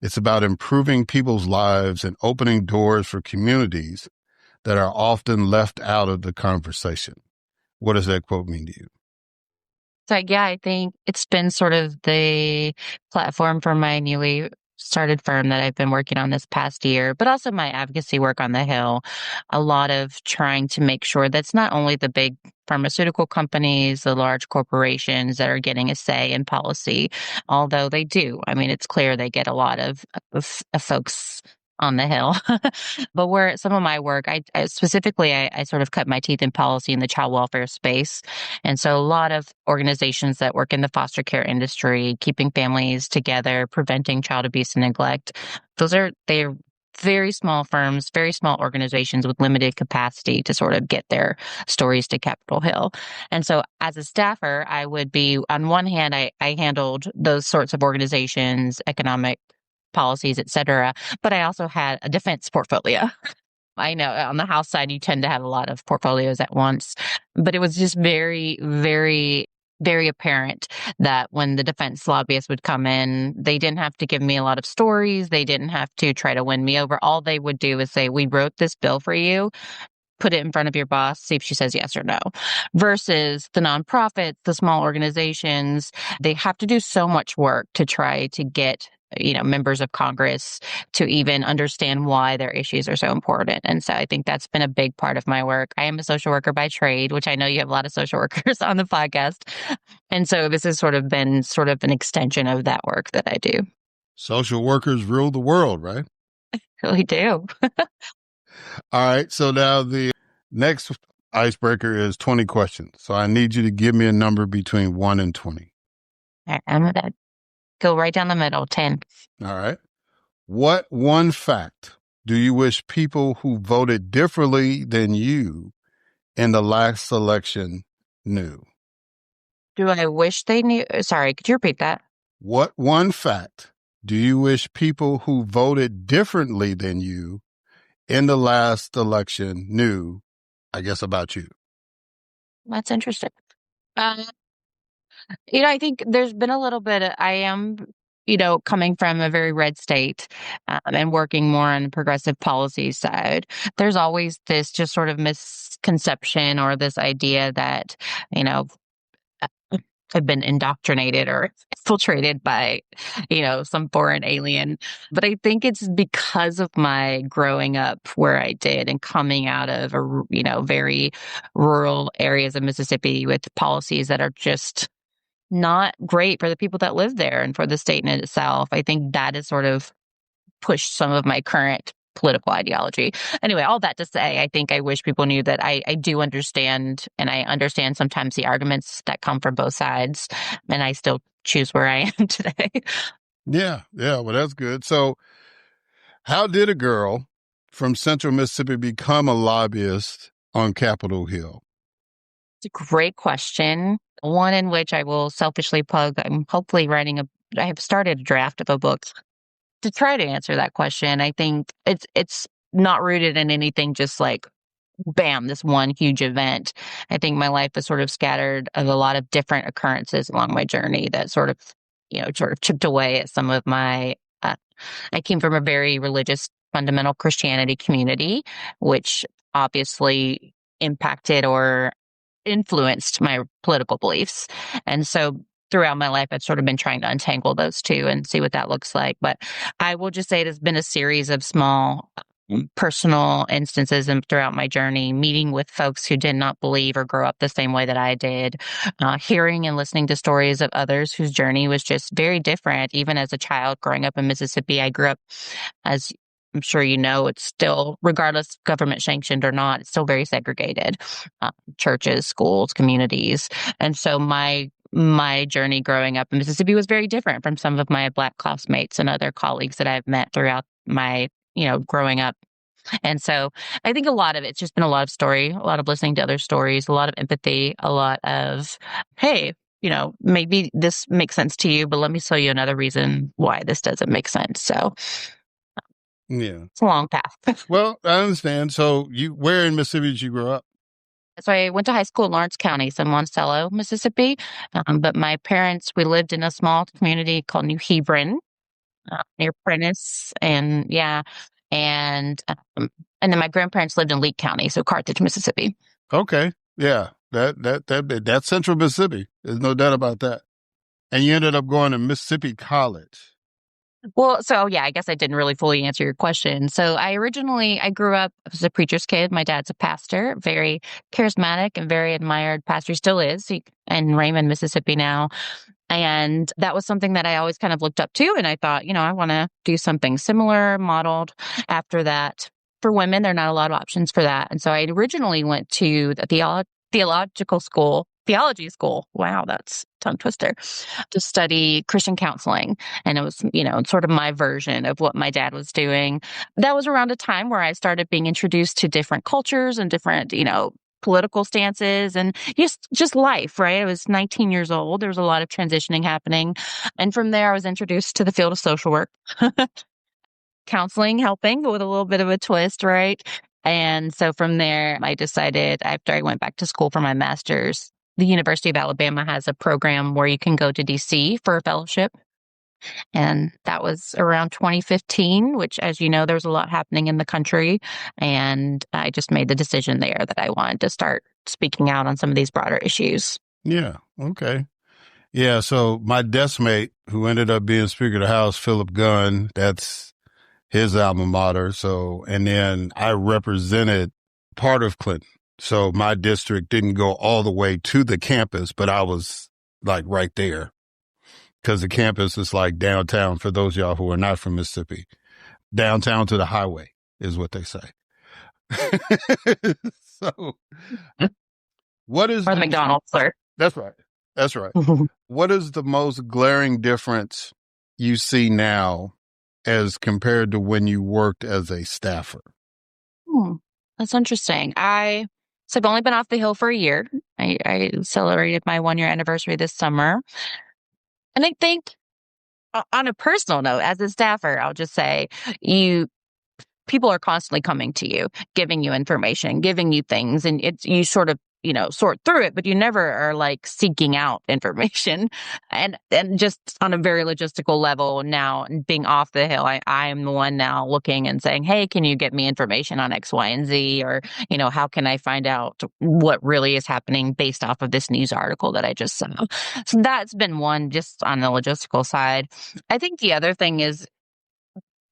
It's about improving people's lives and opening doors for communities that are often left out of the conversation." What does that quote mean to you? So, yeah, I think it's been sort of the platform for my newly started firm that I've been working on this past year, but also my advocacy work on the Hill. A lot of trying to make sure that's not only the big pharmaceutical companies, the large corporations that are getting a say in policy, although they do. I mean, it's clear they get a lot of folks on the Hill. But where some of my work, I specifically sort of cut my teeth in policy in the child welfare space. And so a lot of organizations that work in the foster care industry, keeping families together, preventing child abuse and neglect, they're very small firms, very small organizations with limited capacity to sort of get their stories to Capitol Hill. And so as a staffer, I would be, on one hand, I handled those sorts of organizations, economic policies, et cetera, but I also had a defense portfolio. I know on the House side, you tend to have a lot of portfolios at once, but it was just very, very, very apparent that when the defense lobbyists would come in, they didn't have to give me a lot of stories. They didn't have to try to win me over. All they would do is say, "We wrote this bill for you. Put it in front of your boss, see if she says yes or no." Versus the nonprofits, the small organizations, they have to do so much work to try to get members of Congress to even understand why their issues are so important. And so I think that's been a big part of my work. I am a social worker by trade, which I know you have a lot of social workers on the podcast. And so this has sort of been sort of an extension of that work that I do. Social workers rule the world, right? We do. All right. So now the next icebreaker is 20 questions. So I need you to give me a number between 1 and 20. I'm going to go right down the middle, 10. All right. What one fact do you wish people who voted differently than you in the last election knew? Do I wish they knew? Sorry, could you repeat that? What one fact do you wish people who voted differently than you in the last election knew, I guess, about you? That's interesting. Uh, I think there's been a little bit, I am, coming from a very red state and working more on the progressive policy side. There's always this just sort of misconception or this idea that, you know, have been indoctrinated or infiltrated by, some foreign alien. But I think it's because of my growing up where I did and coming out of, very rural areas of Mississippi with policies that are just not great for the people that live there and for the state in itself. I think that has sort of pushed some of my current political ideology. Anyway, all that to say, I think I wish people knew that I do understand, and I understand sometimes the arguments that come from both sides, and I still choose where I am today. Yeah. Well, that's good. So how did a girl from Central Mississippi become a lobbyist on Capitol Hill? It's a great question. One in which I will selfishly plug. I'm hopefully I have started a draft of a book to try to answer that question. I think it's not rooted in anything just like bam, this one huge event. I think my life is sort of scattered of a lot of different occurrences along my journey that sort of, chipped away at some of my I came from a very religious fundamental Christianity community, which obviously impacted or influenced my political beliefs. And so throughout my life, I've sort of been trying to untangle those two and see what that looks like. But I will just say it has been a series of small personal instances and throughout my journey, meeting with folks who did not believe or grow up the same way that I did, hearing and listening to stories of others whose journey was just very different. Even as a child growing up in Mississippi, I grew up, as I'm sure you know, it's still, regardless of government sanctioned or not, it's still very segregated. Churches, schools, communities. And so my journey growing up in Mississippi was very different from some of my Black classmates and other colleagues that I've met throughout my, growing up. And so I think a lot of it's just been a lot of story, a lot of listening to other stories, a lot of empathy, a lot of, hey, maybe this makes sense to you, but let me show you another reason why this doesn't make sense. So yeah, it's a long path. Well, I understand. So where in Mississippi did you grow up? So I went to high school in Lawrence County, so Monticello, Mississippi. But my parents, we lived in a small community called New Hebron, near Prentice, and and then my grandparents lived in Leake County, so Carthage, Mississippi. Okay. Yeah. That's Central Mississippi. There's no doubt about that. And you ended up going to Mississippi College. Well, so yeah, I guess I didn't really fully answer your question. So I grew up as a preacher's kid. My dad's a pastor, very charismatic and very admired pastor, still is, in Raymond, Mississippi now. And that was something that I always kind of looked up to. And I thought, I want to do something similar, modeled after that. For women, there are not a lot of options for that. And so I originally went to the theology school. Wow, that's a tongue twister. To study Christian counseling. And it was, sort of my version of what my dad was doing. That was around a time where I started being introduced to different cultures and different, political stances and just life, right? I was 19 years old. There was a lot of transitioning happening. And from there, I was introduced to the field of social work, counseling, helping, but with a little bit of a twist, right? And so from there, I decided after I went back to school for my master's, the University of Alabama has a program where you can go to DC for a fellowship. And that was around 2015, which, as you know, there's a lot happening in the country. And I just made the decision there that I wanted to start speaking out on some of these broader issues. Yeah. Okay. Yeah. So my desk mate, who ended up being Speaker of the House, Philip Gunn, that's his alma mater. So, and then I represented part of Clinton. So my district didn't go all the way to the campus, but I was like right there. Because the campus is like downtown for those of y'all who are not from Mississippi. downtown to the highway is what they say. So what is Or the McDonald's, sir. That's right. That's right. What is the most glaring difference you see now as compared to when you worked as a staffer? That's interesting. I've only been off the Hill for a year. I celebrated my 1-year anniversary this summer. And I think on a personal note, as a staffer, I'll just say people are constantly coming to you, giving you information, giving you things, and you sort of, sort through it, but you never are like seeking out information. And just on a very logistical level now, being off the Hill, I am the one now looking and saying, hey, can you get me information on X, Y, and Z? Or, how can I find out what really is happening based off of this news article that I just saw? So that's been one just on the logistical side. I think the other thing is,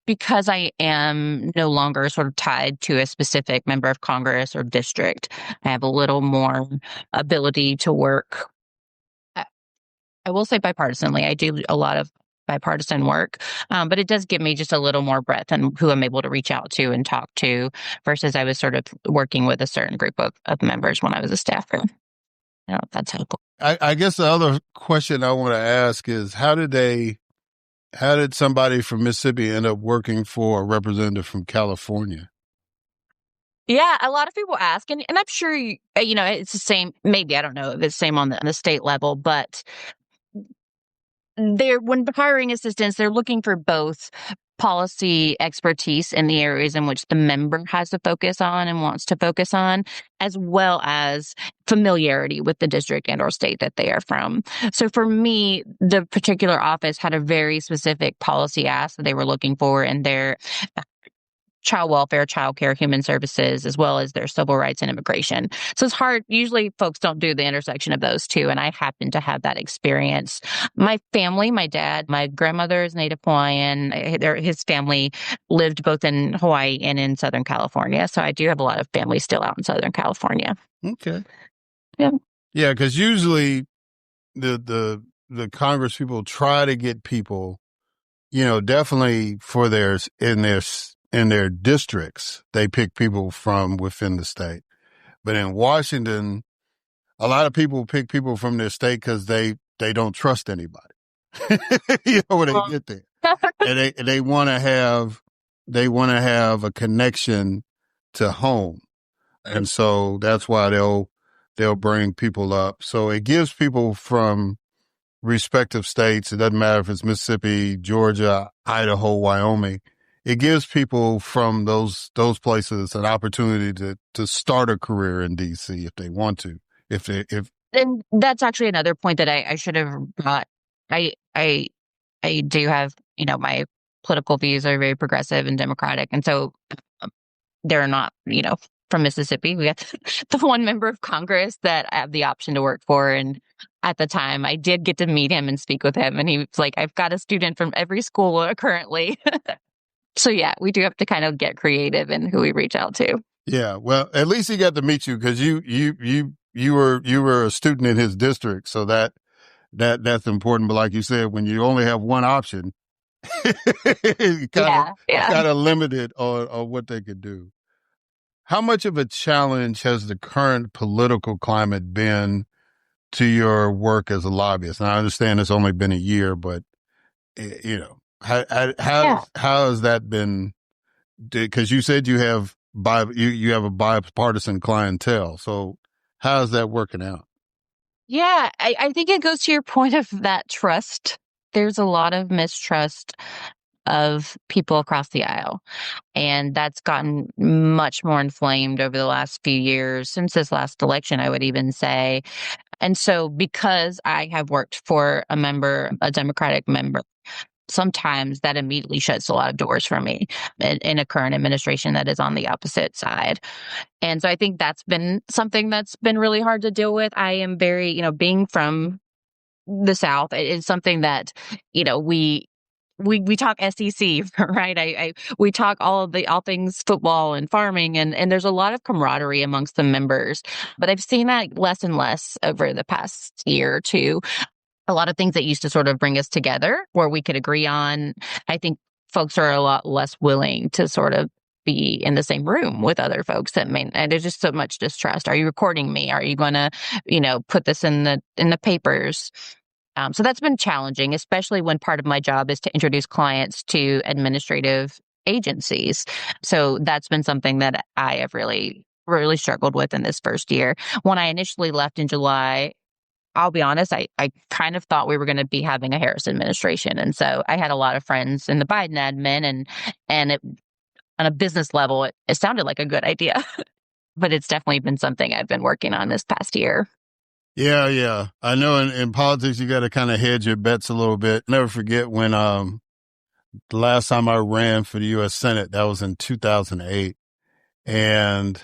because I am no longer sort of tied to a specific member of Congress or district, I have a little more ability to work. I will say bipartisanly. I do a lot of bipartisan work, but it does give me just a little more breadth in who I'm able to reach out to and talk to versus I was sort of working with a certain group of members when I was a staffer. If that's helpful. I guess the other question I want to ask is how did somebody from Mississippi end up working for a representative from California? Yeah, a lot of people ask, and I'm sure, it's the same. Maybe, I don't know if it's the same on the state level, but when hiring assistants, they're looking for both policy expertise in the areas in which the member has to focus on and wants to focus on, as well as familiarity with the district and or state that they are from. So for me, the particular office had a very specific policy ask that they were looking for in their child welfare, child care, human services, as well as their civil rights and immigration. So it's hard. Usually folks don't do the intersection of those two. And I happen to have that experience. My family, my dad, my grandmother is Native Hawaiian. His family lived both in Hawaii and in Southern California. So I do have a lot of family still out in Southern California. Okay. Yeah. Yeah. Cause usually the Congress people try to get people, definitely for in their districts, they pick people from within the state. But in Washington, a lot of people pick people from their state because they don't trust anybody. When they get there, and they want to have a connection to home, and so that's why they'll bring people up. So it gives people from respective states. It doesn't matter if it's Mississippi, Georgia, Idaho, Wyoming. It gives people from those places an opportunity to start a career in DC if they want to. And that's actually another point that I should have brought. I do have, my political views are very progressive and democratic, and so they're not, from Mississippi. We got the one member of Congress that I have the option to work for, and at the time I did get to meet him and speak with him, and he was like, "I've got a student from every school currently." So yeah, we do have to kind of get creative in who we reach out to. Yeah, well, at least he got to meet you because you were a student in his district, so that's important. But like you said, when you only have one option, you kind of limited on what they could do. How much of a challenge has the current political climate been to your work as a lobbyist? And I understand it's only been a year, but how has that been? Because you said you have a bipartisan clientele. So how is that working out? Yeah, I think it goes to your point of that trust. There's a lot of mistrust of people across the aisle. And that's gotten much more inflamed over the last few years, since this last election, I would even say. And so because I have worked for a Democratic member, sometimes that immediately shuts a lot of doors for me in a current administration that is on the opposite side. And so I think that's been something that's been really hard to deal with. I am very, being from the South, it is something that, we talk SEC, right? We talk all things football and farming, and there's a lot of camaraderie amongst the members. But I've seen that less and less over the past year or two. A lot of things that used to sort of bring us together, where we could agree on, I think folks are a lot less willing to sort of be in the same room with other folks and there's just so much distrust. Are you recording me? Are you going to, put this in the papers? So that's been challenging, especially when part of my job is to introduce clients to administrative agencies. So that's been something that I have really, really struggled with in this first year. When I initially left in July, I'll be honest, I kind of thought we were going to be having a Harris administration. And so I had a lot of friends in the Biden admin and it, on a business level, it sounded like a good idea, but it's definitely been something I've been working on this past year. Yeah. I know in politics, you got to kind of hedge your bets a little bit. Never forget when, the last time I ran for the U.S. Senate, that was in 2008. And,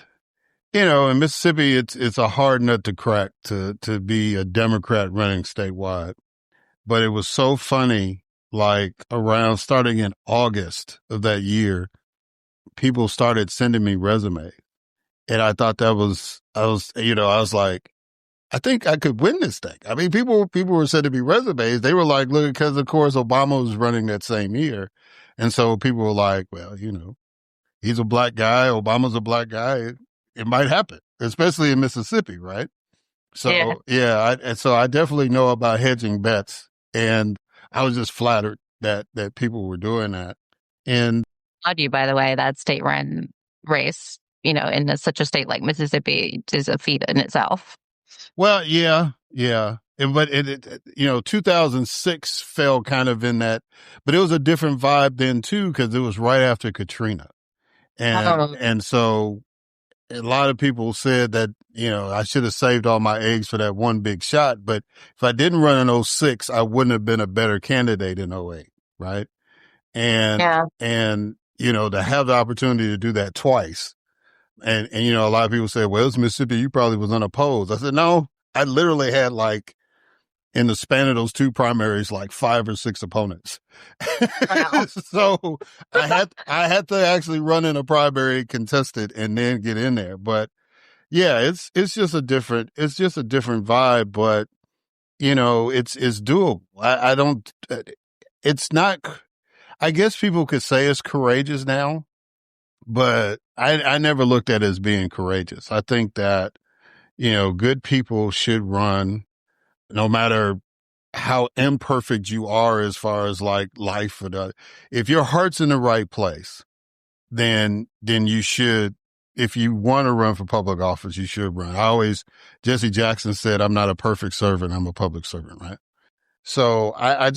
in Mississippi, it's a hard nut to crack to be a Democrat running statewide. But it was so funny, like around starting in August of that year, people started sending me resumes. And I thought I was like, I think I could win this thing. I mean, people were sending me resumes. They were like, look, because of course Obama was running that same year. And so people were like, well, he's a black guy. Obama's a black guy. It might happen, especially in Mississippi, right? So, and so I definitely know about hedging bets. And I was just flattered that people were doing that. And How do you, by the way, that state run race, in such a state like Mississippi is a feat in itself. Well, yeah. But 2006 fell kind of in that, but it was a different vibe then too, because it was right after Katrina. And so a lot of people said that, I should have saved all my eggs for that one big shot. But if I didn't run in 06, I wouldn't have been a better candidate in 08. Right. And to have the opportunity to do that twice. And a lot of people say, well, it's Mississippi. You probably was unopposed. I said, no, I literally had in the span of those two primaries, 5 or 6 opponents. Wow. So I had to actually run in a primary contested and then get in there. But yeah, it's just a different vibe, but it's doable. It's not, I guess people could say it's courageous now, but I never looked at it as being courageous. I think that, good people should run no matter how imperfect you are as far as life or if your heart's in the right place, then you should, if you want to run for public office, you should run. Jesse Jackson said, I'm not a perfect servant. I'm a public servant. Right. So I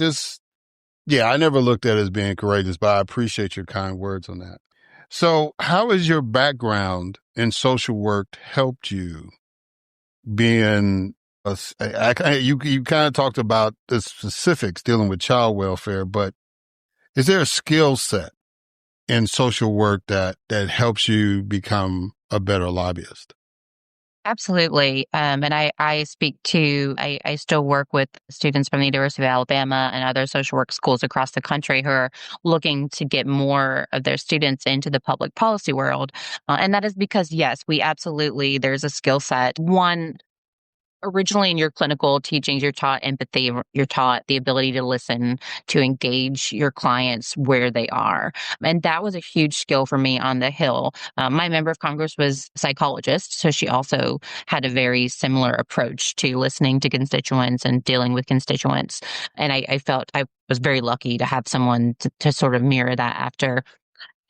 never looked at it as being courageous, but I appreciate your kind words on that. So how has your background in social work helped you being you kind of talked about the specifics dealing with child welfare, but is there a skill set in social work that helps you become a better lobbyist? Absolutely. And I still work with students from the University of Alabama and other social work schools across the country who are looking to get more of their students into the public policy world. And that is because, yes, there's a skill set. One, originally in your clinical teachings, you're taught empathy, you're taught the ability to listen, to engage your clients where they are. And that was a huge skill for me on the Hill. My member of Congress was a psychologist, so she also had a very similar approach to listening to constituents and dealing with constituents. And I felt I was very lucky to have someone to sort of mirror that after.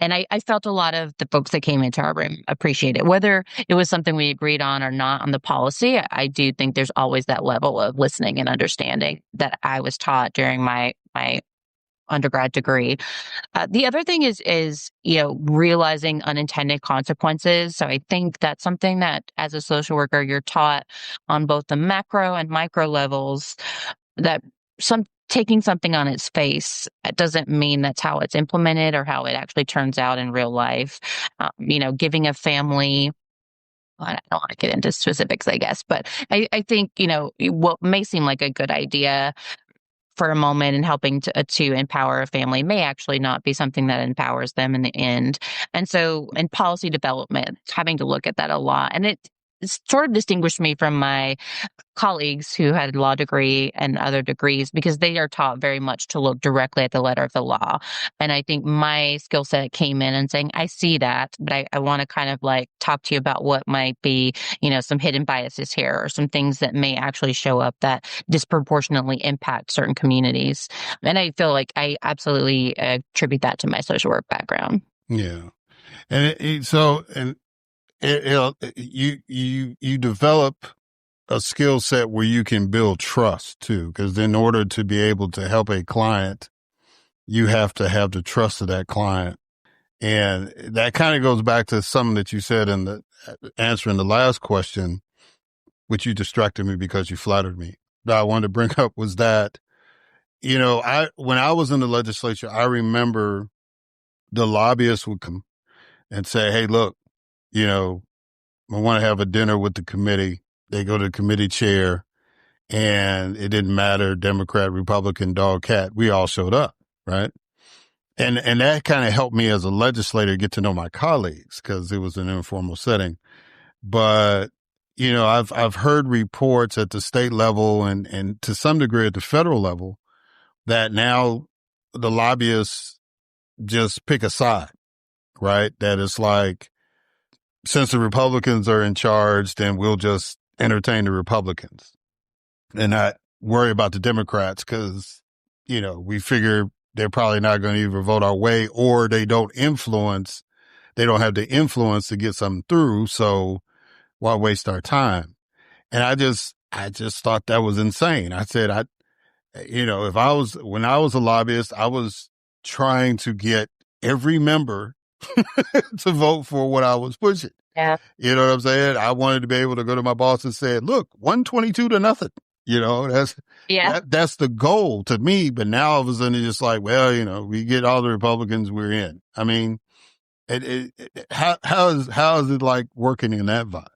And I felt a lot of the folks that came into our room appreciate it. Whether it was something we agreed on or not on the policy, I do think there's always that level of listening and understanding that I was taught during my undergrad degree. The other thing is realizing unintended consequences. So I think that's something that as a social worker, you're taught on both the macro and micro levels, that taking something on its face doesn't mean that's how it's implemented or how it actually turns out in real life. Giving a family, I don't want to get into specifics, I guess, but I think, what may seem like a good idea for a moment and helping to empower a family may actually not be something that empowers them in the end. And so in policy development, having to look at that a lot. And sort of distinguished me from my colleagues who had a law degree and other degrees because they are taught very much to look directly at the letter of the law. And I think my skill set came in and saying, I see that, but I want to kind of like talk to you about what might be, some hidden biases here or some things that may actually show up that disproportionately impact certain communities. And I feel like I absolutely attribute that to my social work background. Yeah. And you develop a skill set where you can build trust too, because in order to be able to help a client, you have to have the trust of that client. And that kind of goes back to something that you said in the answering the last question, which you distracted me because you flattered me. That I wanted to bring up was that, when I was in the legislature, I remember the lobbyists would come and say, hey, look, I want to have a dinner with the committee. They go to the committee chair, and it didn't matter, Democrat, Republican, dog, cat. We all showed up, right? And that kind of helped me as a legislator get to know my colleagues because it was an informal setting. But, I've heard reports at the state level and to some degree at the federal level that now the lobbyists just pick a side, right? That it's like, since the Republicans are in charge, then we'll just entertain the Republicans and not worry about the Democrats because, we figure they're probably not going to either vote our way or they don't have the influence to get something through. So why waste our time? And I just thought that was insane. I said, when I was a lobbyist, I was trying to get every member to vote for what I was pushing. Yeah. You know what I'm saying? I wanted to be able to go to my boss and say, look, 122-0. That's the goal to me. But now all of a sudden it's just like, well, we get all the Republicans, we're in. I mean, how is it like working in that vibe?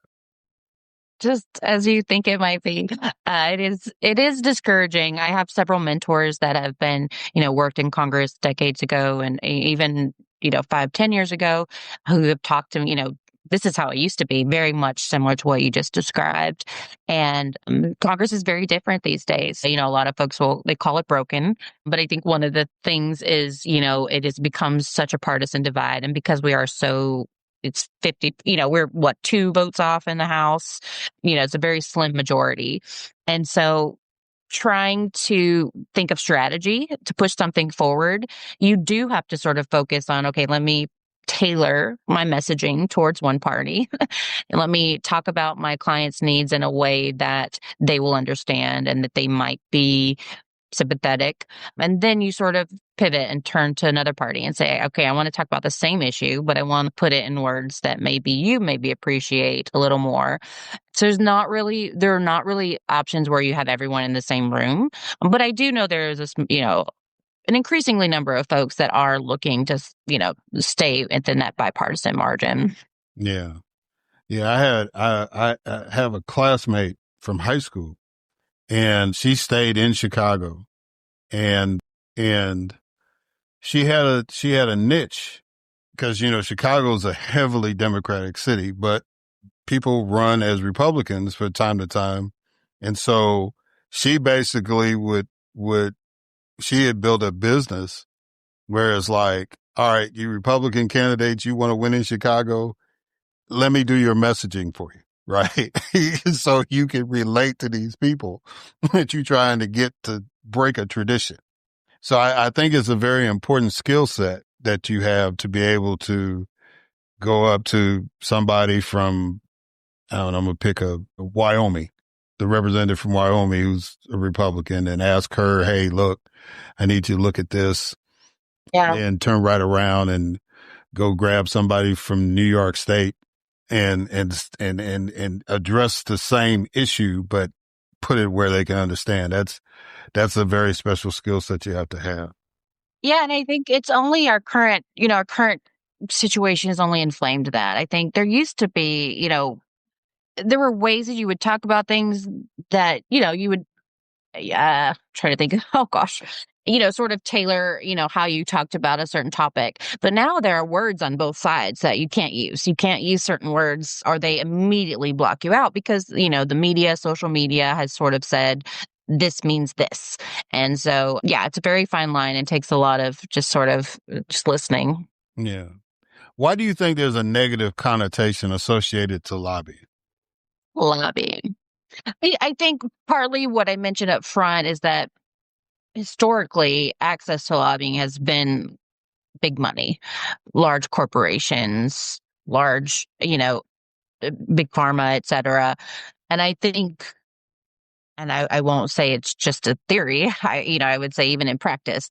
Just as you think it might be. It is discouraging. I have several mentors that have been, worked in Congress decades ago and even, 5-10 years ago who have talked to me, this is how it used to be, very much similar to what you just described. And Congress is very different these days. A lot of folks they call it broken. But I think one of the things is, it has become such a partisan divide. And because we are it's 50, we're 2 votes off in the House. It's a very slim majority. And so trying to think of strategy to push something forward, you do have to sort of focus on, okay, let me tailor my messaging towards one party and let me talk about my client's needs in a way that they will understand and that they might be sympathetic. And then you sort of pivot and turn to another party and say, okay, I want to talk about the same issue, but I want to put it in words that maybe you appreciate a little more. So there are not really options where you have everyone in the same room. But I do know there is this, an increasingly number of folks that are looking to, stay within that bipartisan margin. Yeah. Yeah. I have a classmate from high school and she stayed in Chicago and she had a niche because, Chicago's a heavily Democratic city, but people run as Republicans from time to time. And so she basically she had built a business where it's like, all right, you Republican candidates, you want to win in Chicago, let me do your messaging for you, right? So you can relate to these people that you're trying to get to break a tradition. So I think it's a very important skill set that you have to be able to go up to somebody from, I don't know, I'm going to pick a Wyoming, the representative from Wyoming who's a Republican and ask her, hey, look, I need you to look at this. Yeah. And turn right around and go grab somebody from New York State and address the same issue, but put it where they can understand. That's a very special skill set you have to have. Yeah. And I think it's only our current situation has only inflamed that. I think there used to be, there were ways that you would talk about things that, you would yeah, try to think, oh gosh, sort of tailor, how you talked about a certain topic. But now there are words on both sides that you can't use. You can't use certain words or they immediately block you out because, the media, social media has sort of said, this means this. And so, yeah, it's a very fine line and takes a lot of just sort of just listening. Yeah. Why do you think there's a negative connotation associated to lobbying? Lobbying. I think partly what I mentioned up front is that historically, access to lobbying has been big money, large corporations, large, big pharma, et cetera. And I think, and I won't say it's just a theory. I would say even in practice,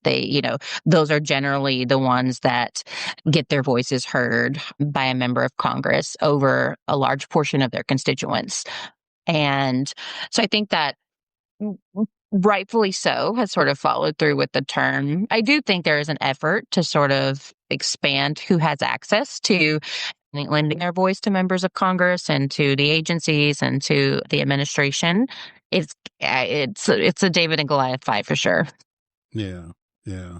those are generally the ones that get their voices heard by a member of Congress over a large portion of their constituents. And so I think that rightfully so, has sort of followed through with the term. I do think there is an effort to sort of expand who has access to lending their voice to members of Congress and to the agencies and to the administration. It's a David and Goliath fight for sure. Yeah. Yeah.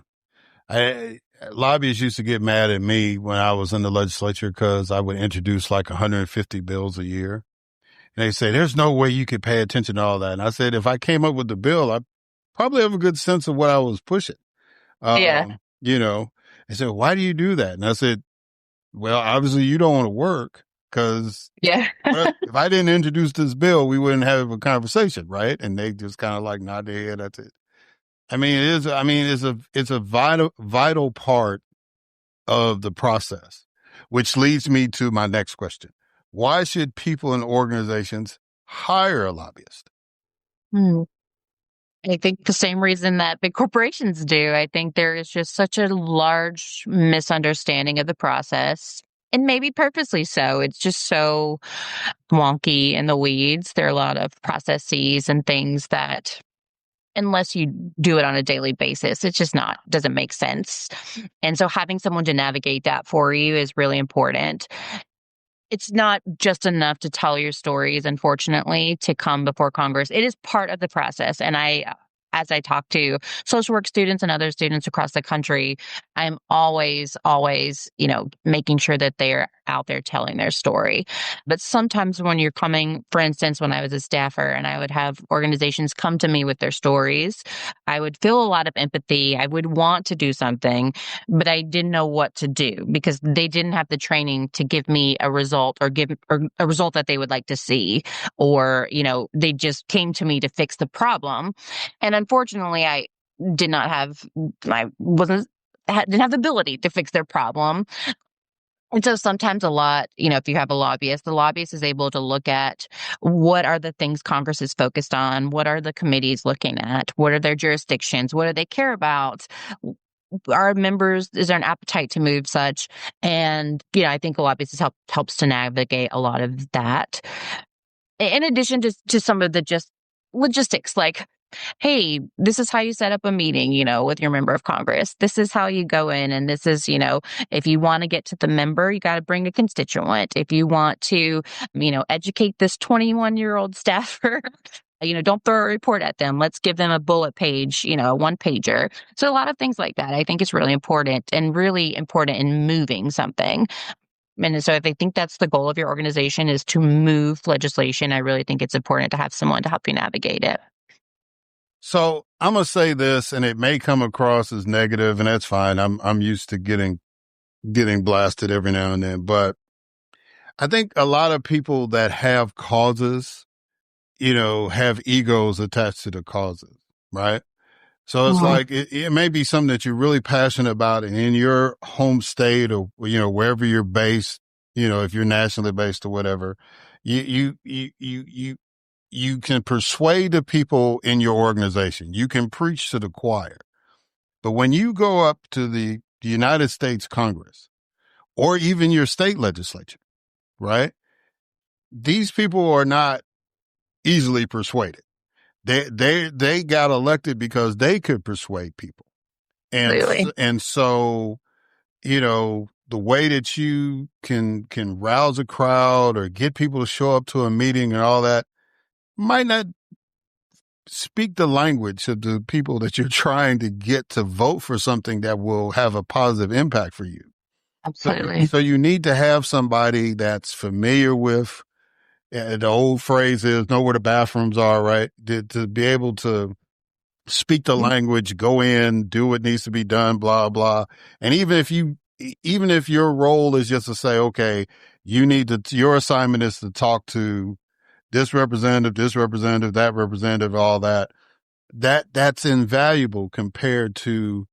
Lobbyists used to get mad at me when I was in the legislature because I would introduce like 150 bills a year. And they say, there's no way you could pay attention to all that. And I said, if I came up with the bill, I probably have a good sense of what I was pushing. Yeah. They said, why do you do that? And I said, well, obviously you don't want to work because Yeah. if I didn't introduce this bill, we wouldn't have a conversation, right? And they just kind of like nod their head. That's it. It's a vital part of the process, which leads me to my next question. Why should people and organizations hire a lobbyist? I think the same reason that big corporations do. I think there is just such a large misunderstanding of the process, and maybe purposely so. It's just so wonky in the weeds. There are a lot of processes and things that, unless you do it on a daily basis, it's just doesn't make sense. And so having someone to navigate that for you is really important. It's not just enough to tell your stories, unfortunately, to come before Congress. It is part of the process. And as I talk to social work students and other students across the country, I'm always, making sure that they're out there telling their story. But sometimes when you're coming, for instance, when I was a staffer and I would have organizations come to me with their stories, I would feel a lot of empathy. I would want to do something, but I didn't know what to do because they didn't have the training to give me a result or a result that they would like to see. Or, they just came to me to fix the problem. And unfortunately, I didn't have the ability to fix their problem. And so sometimes if you have a lobbyist, the lobbyist is able to look at what are the things Congress is focused on, what are the committees looking at, what are their jurisdictions, what do they care about, are members, is there an appetite to move such? And, I think a lobbyist helps to navigate a lot of that. In addition to some of the just logistics, like, hey, this is how you set up a meeting, with your member of Congress. This is how you go in. And this is, if you want to get to the member, you got to bring a constituent. If you want to, educate this 21-year-old staffer, don't throw a report at them. Let's give them a bullet page, a one pager. So a lot of things like that, I think is really important in moving something. And so if I think that's the goal of your organization is to move legislation, I really think it's important to have someone to help you navigate it. So I'm going to say this, and it may come across as negative, and that's fine. I'm used to getting blasted every now and then, but I think a lot of people that have causes, have egos attached to the causes, right? So it's like, it may be something that you're really passionate about, and in your home state or, wherever you're based, if you're nationally based or whatever, you can persuade the people in your organization. You can preach to the choir. But when you go up to the United States Congress or even your state legislature, right? These people are not easily persuaded. They got elected because they could persuade people. And so, the way that you can rouse a crowd or get people to show up to a meeting and all that might not speak the language of the people that you're trying to get to vote for something that will have a positive impact for you. Absolutely. So you need to have somebody that's familiar with, the old phrase is know where the bathrooms are, right? To be able to speak the language, go in, do what needs to be done, blah, blah. And even if your role is just to say, okay, your assignment is to talk to this representative, that representative, all that's invaluable compared to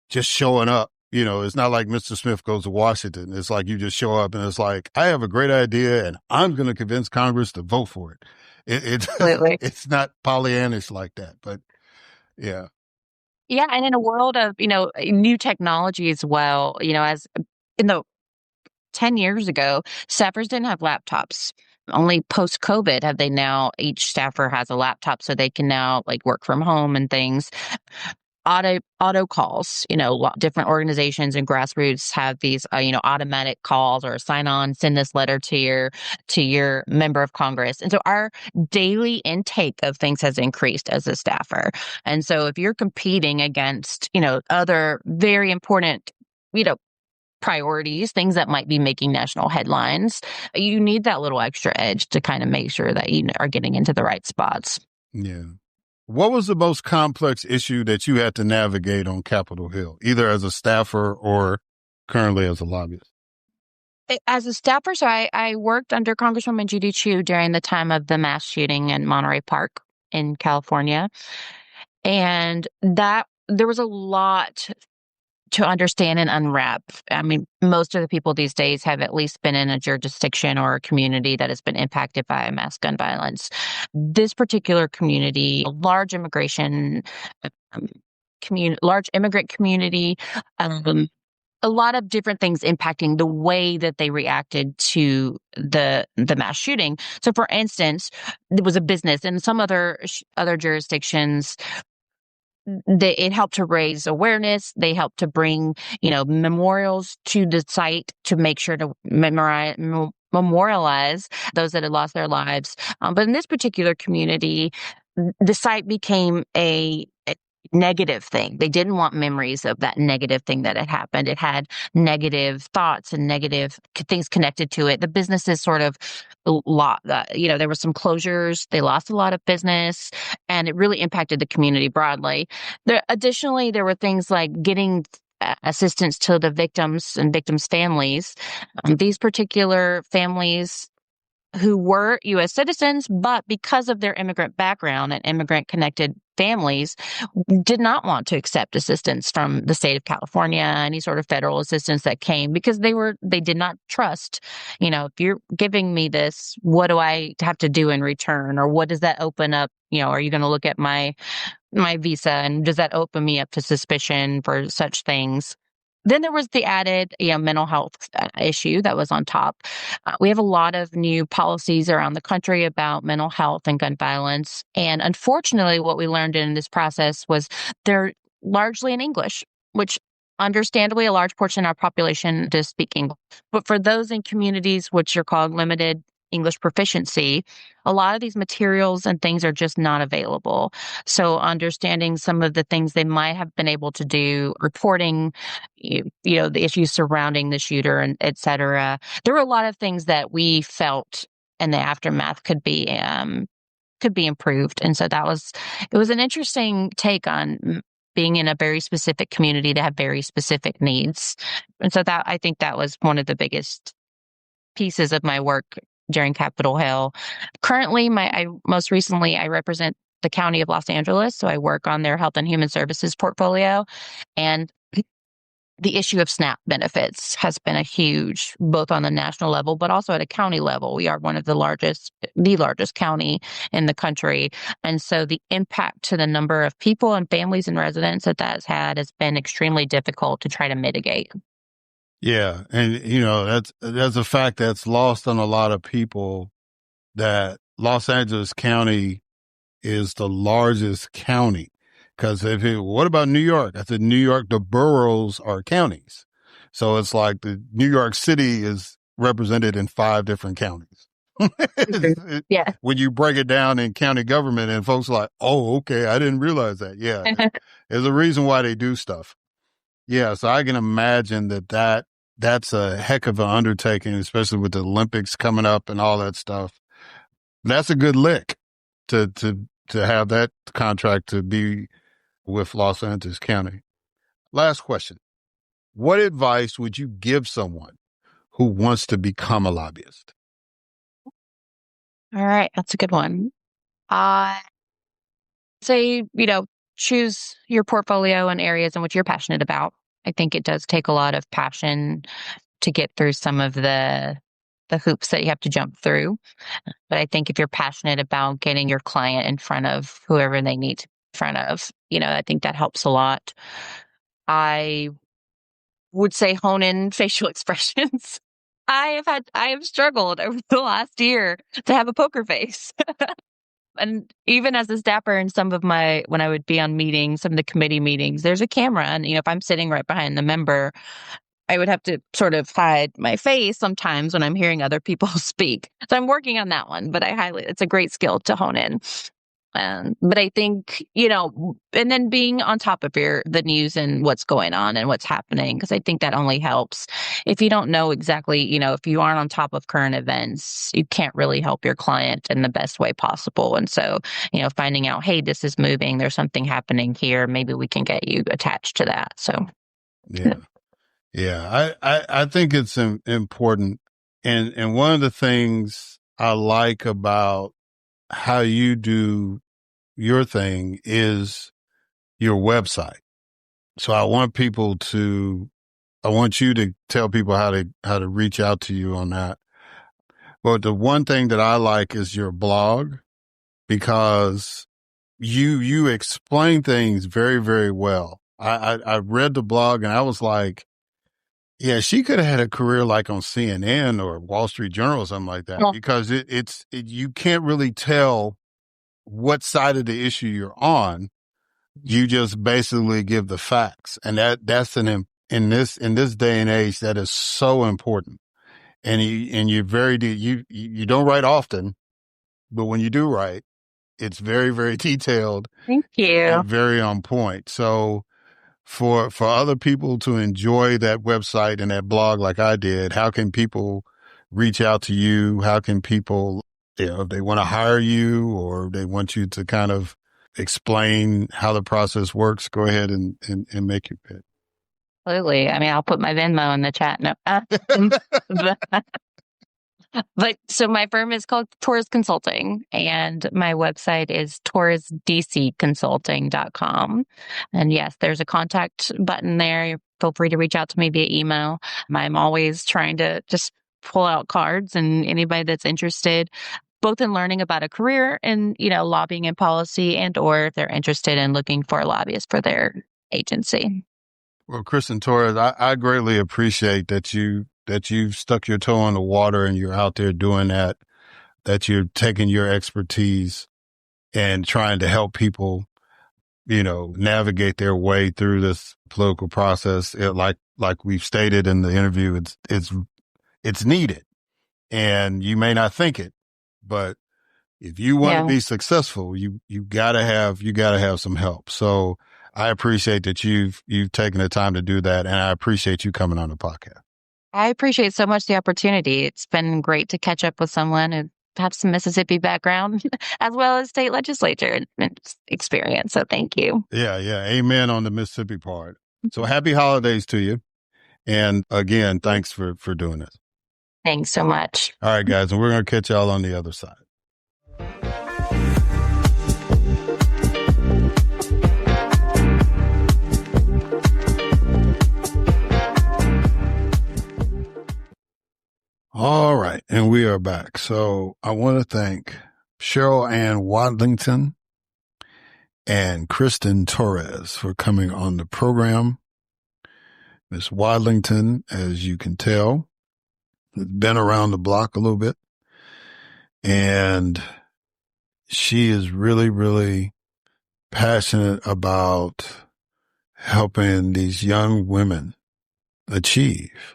just showing up. It's not like Mr. Smith goes to Washington. It's like you just show up and it's like, I have a great idea and I'm going to convince Congress to vote for it. Absolutely. It's not Pollyannish like that, but yeah. Yeah. And in a world of, new technology as well, as in the 10 years ago, staffers didn't have laptops. Only post COVID have they now, each staffer has a laptop so they can now work from home and things. Auto calls, different organizations and grassroots have these, automatic calls or sign on, send this letter to your member of Congress. And so our daily intake of things has increased as a staffer. And so if you're competing against, other very important, priorities, things that might be making national headlines, you need that little extra edge to kind of make sure that you are getting into the right spots. Yeah. What was the most complex issue that you had to navigate on Capitol Hill, either as a staffer or currently as a lobbyist? As a staffer, so I worked under Congresswoman Judy Chu during the time of the mass shooting in Monterey Park in California. And that there was a lot to understand and unwrap. I mean, most of the people these days have at least been in a jurisdiction or a community that has been impacted by mass gun violence. This particular community, a large immigration large immigrant community, a lot of different things impacting the way that they reacted to the mass shooting. So, for instance, there was a business in some other jurisdictions. It helped to raise awareness. They helped to bring, memorials to the site to make sure to memorialize those that had lost their lives. But in this particular community, the site became a negative thing. They didn't want memories of that negative thing that had happened. It had negative thoughts and negative things connected to it. The businesses sort of there were some closures. They lost a lot of business, and it really impacted the community broadly. Additionally, there were things like getting assistance to the victims and victims' families. These particular families who were U.S. citizens, but because of their immigrant background and immigrant-connected families, did not want to accept assistance from the state of California, any sort of federal assistance that came, because they did not trust, if you're giving me this, what do I have to do in return? Or what does that open up? Are you going to look at my visa, and does that open me up to suspicion for such things? Then there was the added, mental health issue that was on top. We have a lot of new policies around the country about mental health and gun violence. And unfortunately, what we learned in this process was they're largely in English, which understandably a large portion of our population does speak English. But for those in communities which are called limited English proficiency, a lot of these materials and things are just not available. So understanding some of the things they might have been able to do, reporting, the issues surrounding the shooter, and et cetera. There were a lot of things that we felt in the aftermath could be improved. And so it was an interesting take on being in a very specific community that had very specific needs. And so I think that was one of the biggest pieces of my work during Capitol Hill. Currently, most recently, I represent the County of Los Angeles, so I work on their Health and Human Services portfolio, and the issue of SNAP benefits has been a huge, both on the national level, but also at a county level. We are one of the largest county in the country. And so the impact to the number of people and families and residents that has had has been extremely difficult to try to mitigate. Yeah. And, that's a fact that's lost on a lot of people, that Los Angeles County is the largest county. Because what about New York? I said, New York, the boroughs are counties. So it's like the New York City is represented in 5 different counties. Yeah. When you break it down in county government and folks are like, oh, okay, I didn't realize that. Yeah. There's a reason why they do stuff. Yeah. So I can imagine that's a heck of an undertaking, especially with the Olympics coming up and all that stuff. That's a good lick to have that contract to be with Los Angeles County. Last question. What advice would you give someone who wants to become a lobbyist? All right. That's a good one. I say, choose your portfolio and areas in which you're passionate about. I think it does take a lot of passion to get through some of the hoops that you have to jump through. But I think if you're passionate about getting your client in front of whoever they need to be in front of, I think that helps a lot. I would say hone in facial expressions. I have struggled over the last year to have a poker face. And even as a staffer in when I would be on meetings, some of the committee meetings, there's a camera. And, if I'm sitting right behind the member, I would have to sort of hide my face sometimes when I'm hearing other people speak. So I'm working on that one, but it's a great skill to hone in. But I think, and then being on top of the news and what's going on and what's happening, because I think that only helps. If you don't know exactly, if you aren't on top of current events, you can't really help your client in the best way possible. And so, finding out, hey, this is moving, there's something happening here, maybe we can get you attached to that. So, yeah. Yeah, I think it's important. And one of the things I like about how you do your thing is your website. So I want you to tell people how to reach out to you on that. But the one thing that I like is your blog, because you explain things very, very well. I read the blog and I was like, yeah, she could have had a career like on CNN or Wall Street Journal or something like that, because you can't really tell what side of the issue you're on. You just basically give the facts. And that's in this day and age, that is so important. And you're you don't write often, but when you do write, it's very, very detailed. Thank you. And very on point. So for other people to enjoy that website and that blog like I did, how can people reach out to you? How can people, if they want to hire you or they want you to kind of explain how the process works, go ahead and make your pitch. Absolutely. I mean, I'll put my Venmo in the chat. No. But so my firm is called Torres Consulting, and my website is torresdcconsulting.com. And yes, there's a contact button there. Feel free to reach out to me via email. I'm always trying to just pull out cards, and anybody that's interested, both in learning about a career in, lobbying and policy, and or if they're interested in looking for a lobbyist for their agency. Well, Kristen Torres, I greatly appreciate that you've stuck your toe in the water and you're out there doing that you're taking your expertise and trying to help people, navigate their way through this political process. Like we've stated in the interview, it's needed, and you may not think it, but if you want to be successful, you gotta have some help. So I appreciate that you've taken the time to do that. And I appreciate you coming on the podcast. I appreciate so much the opportunity. It's been great to catch up with someone who has some Mississippi background as well as state legislature experience. So thank you. Yeah. Amen on the Mississippi part. So happy holidays to you. And again, thanks for doing this. Thanks so much. All right, guys. And we're going to catch y'all on the other side. All right. And we are back. So I want to thank Cheryl Ann Wadlington and Kristen Torres for coming on the program. Miss Wadlington, as you can tell, has been around the block a little bit. And she is really, really passionate about helping these young women achieve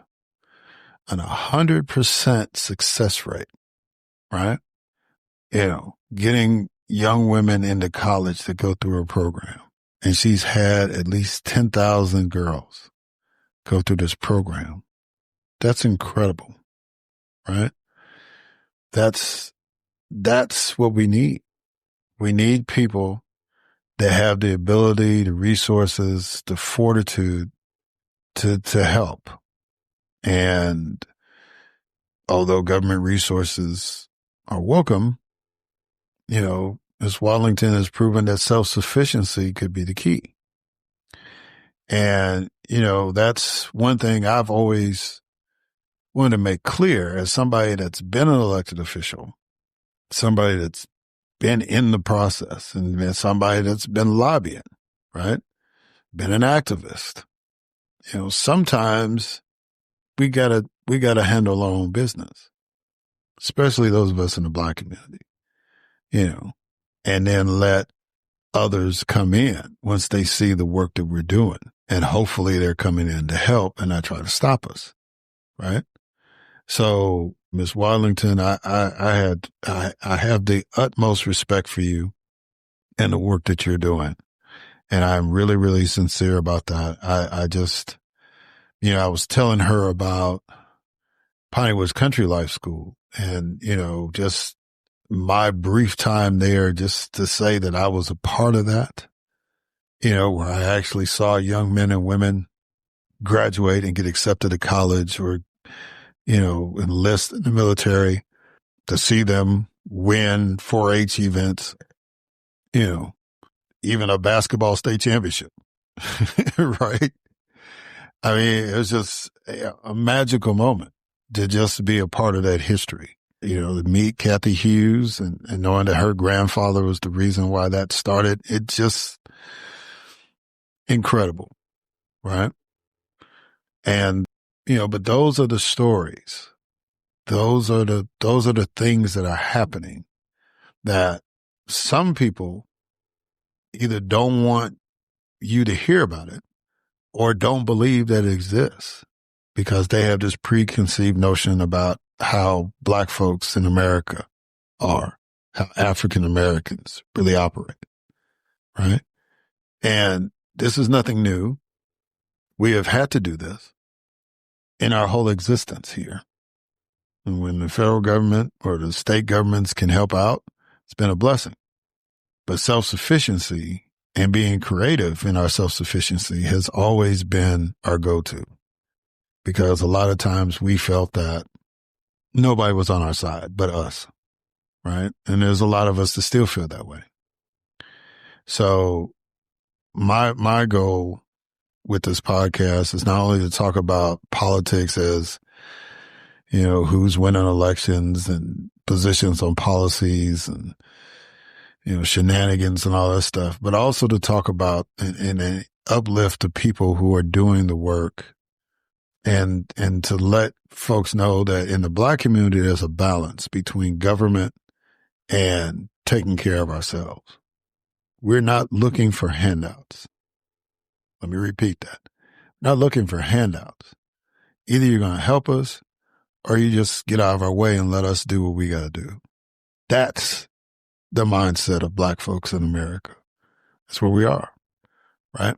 an 100% success rate right? Getting young women into college to go through her program. And she's had at least 10,000 girls go through this program. That's incredible, right? That's what we need. We need people that have the ability, the resources, the fortitude to help. And although government resources are welcome, Ms. Wadlington has proven that self-sufficiency could be the key. And, that's one thing I've always wanted to make clear as somebody that's been an elected official, somebody that's been in the process, and somebody that's been lobbying, right? Been an activist. Sometimes we gotta handle our own business, especially those of us in the Black community, and then let others come in once they see the work that we're doing. And hopefully they're coming in to help and not try to stop us, right? So, Ms. Wadlington, I have the utmost respect for you and the work that you're doing. And I'm really, really sincere about that. I just, I was telling her about Piney Woods Country Life School and, just my brief time there, just to say that I was a part of that, where I actually saw young men and women graduate and get accepted to college or, enlist in the military, to see them win 4-H events, even a basketball state championship, right? I mean, it was just a magical moment to just be a part of that history, to meet Kathy Hughes and knowing that her grandfather was the reason why that started. It just incredible, right? And, but those are the stories. Those are the things that are happening that some people either don't want you to hear about it or don't believe that it exists because they have this preconceived notion about how Black folks in America are, how African Americans really operate, right? And this is nothing new. We have had to do this in our whole existence here. And when the federal government or the state governments can help out, it's been a blessing. But self-sufficiency and being creative in our self-sufficiency has always been our go-to, because a lot of times we felt that nobody was on our side but us, right? And there's a lot of us that still feel that way. So my goal with this podcast is not only to talk about politics as, who's winning elections and positions on policies and, shenanigans and all that stuff, but also to talk about and uplift the people who are doing the work and to let folks know that in the Black community, there's a balance between government and taking care of ourselves. We're not looking for handouts. Let me repeat that. Not looking for handouts. Either you're going to help us or you just get out of our way and let us do what we got to do. That's the mindset of Black folks in America. That's where we are, right?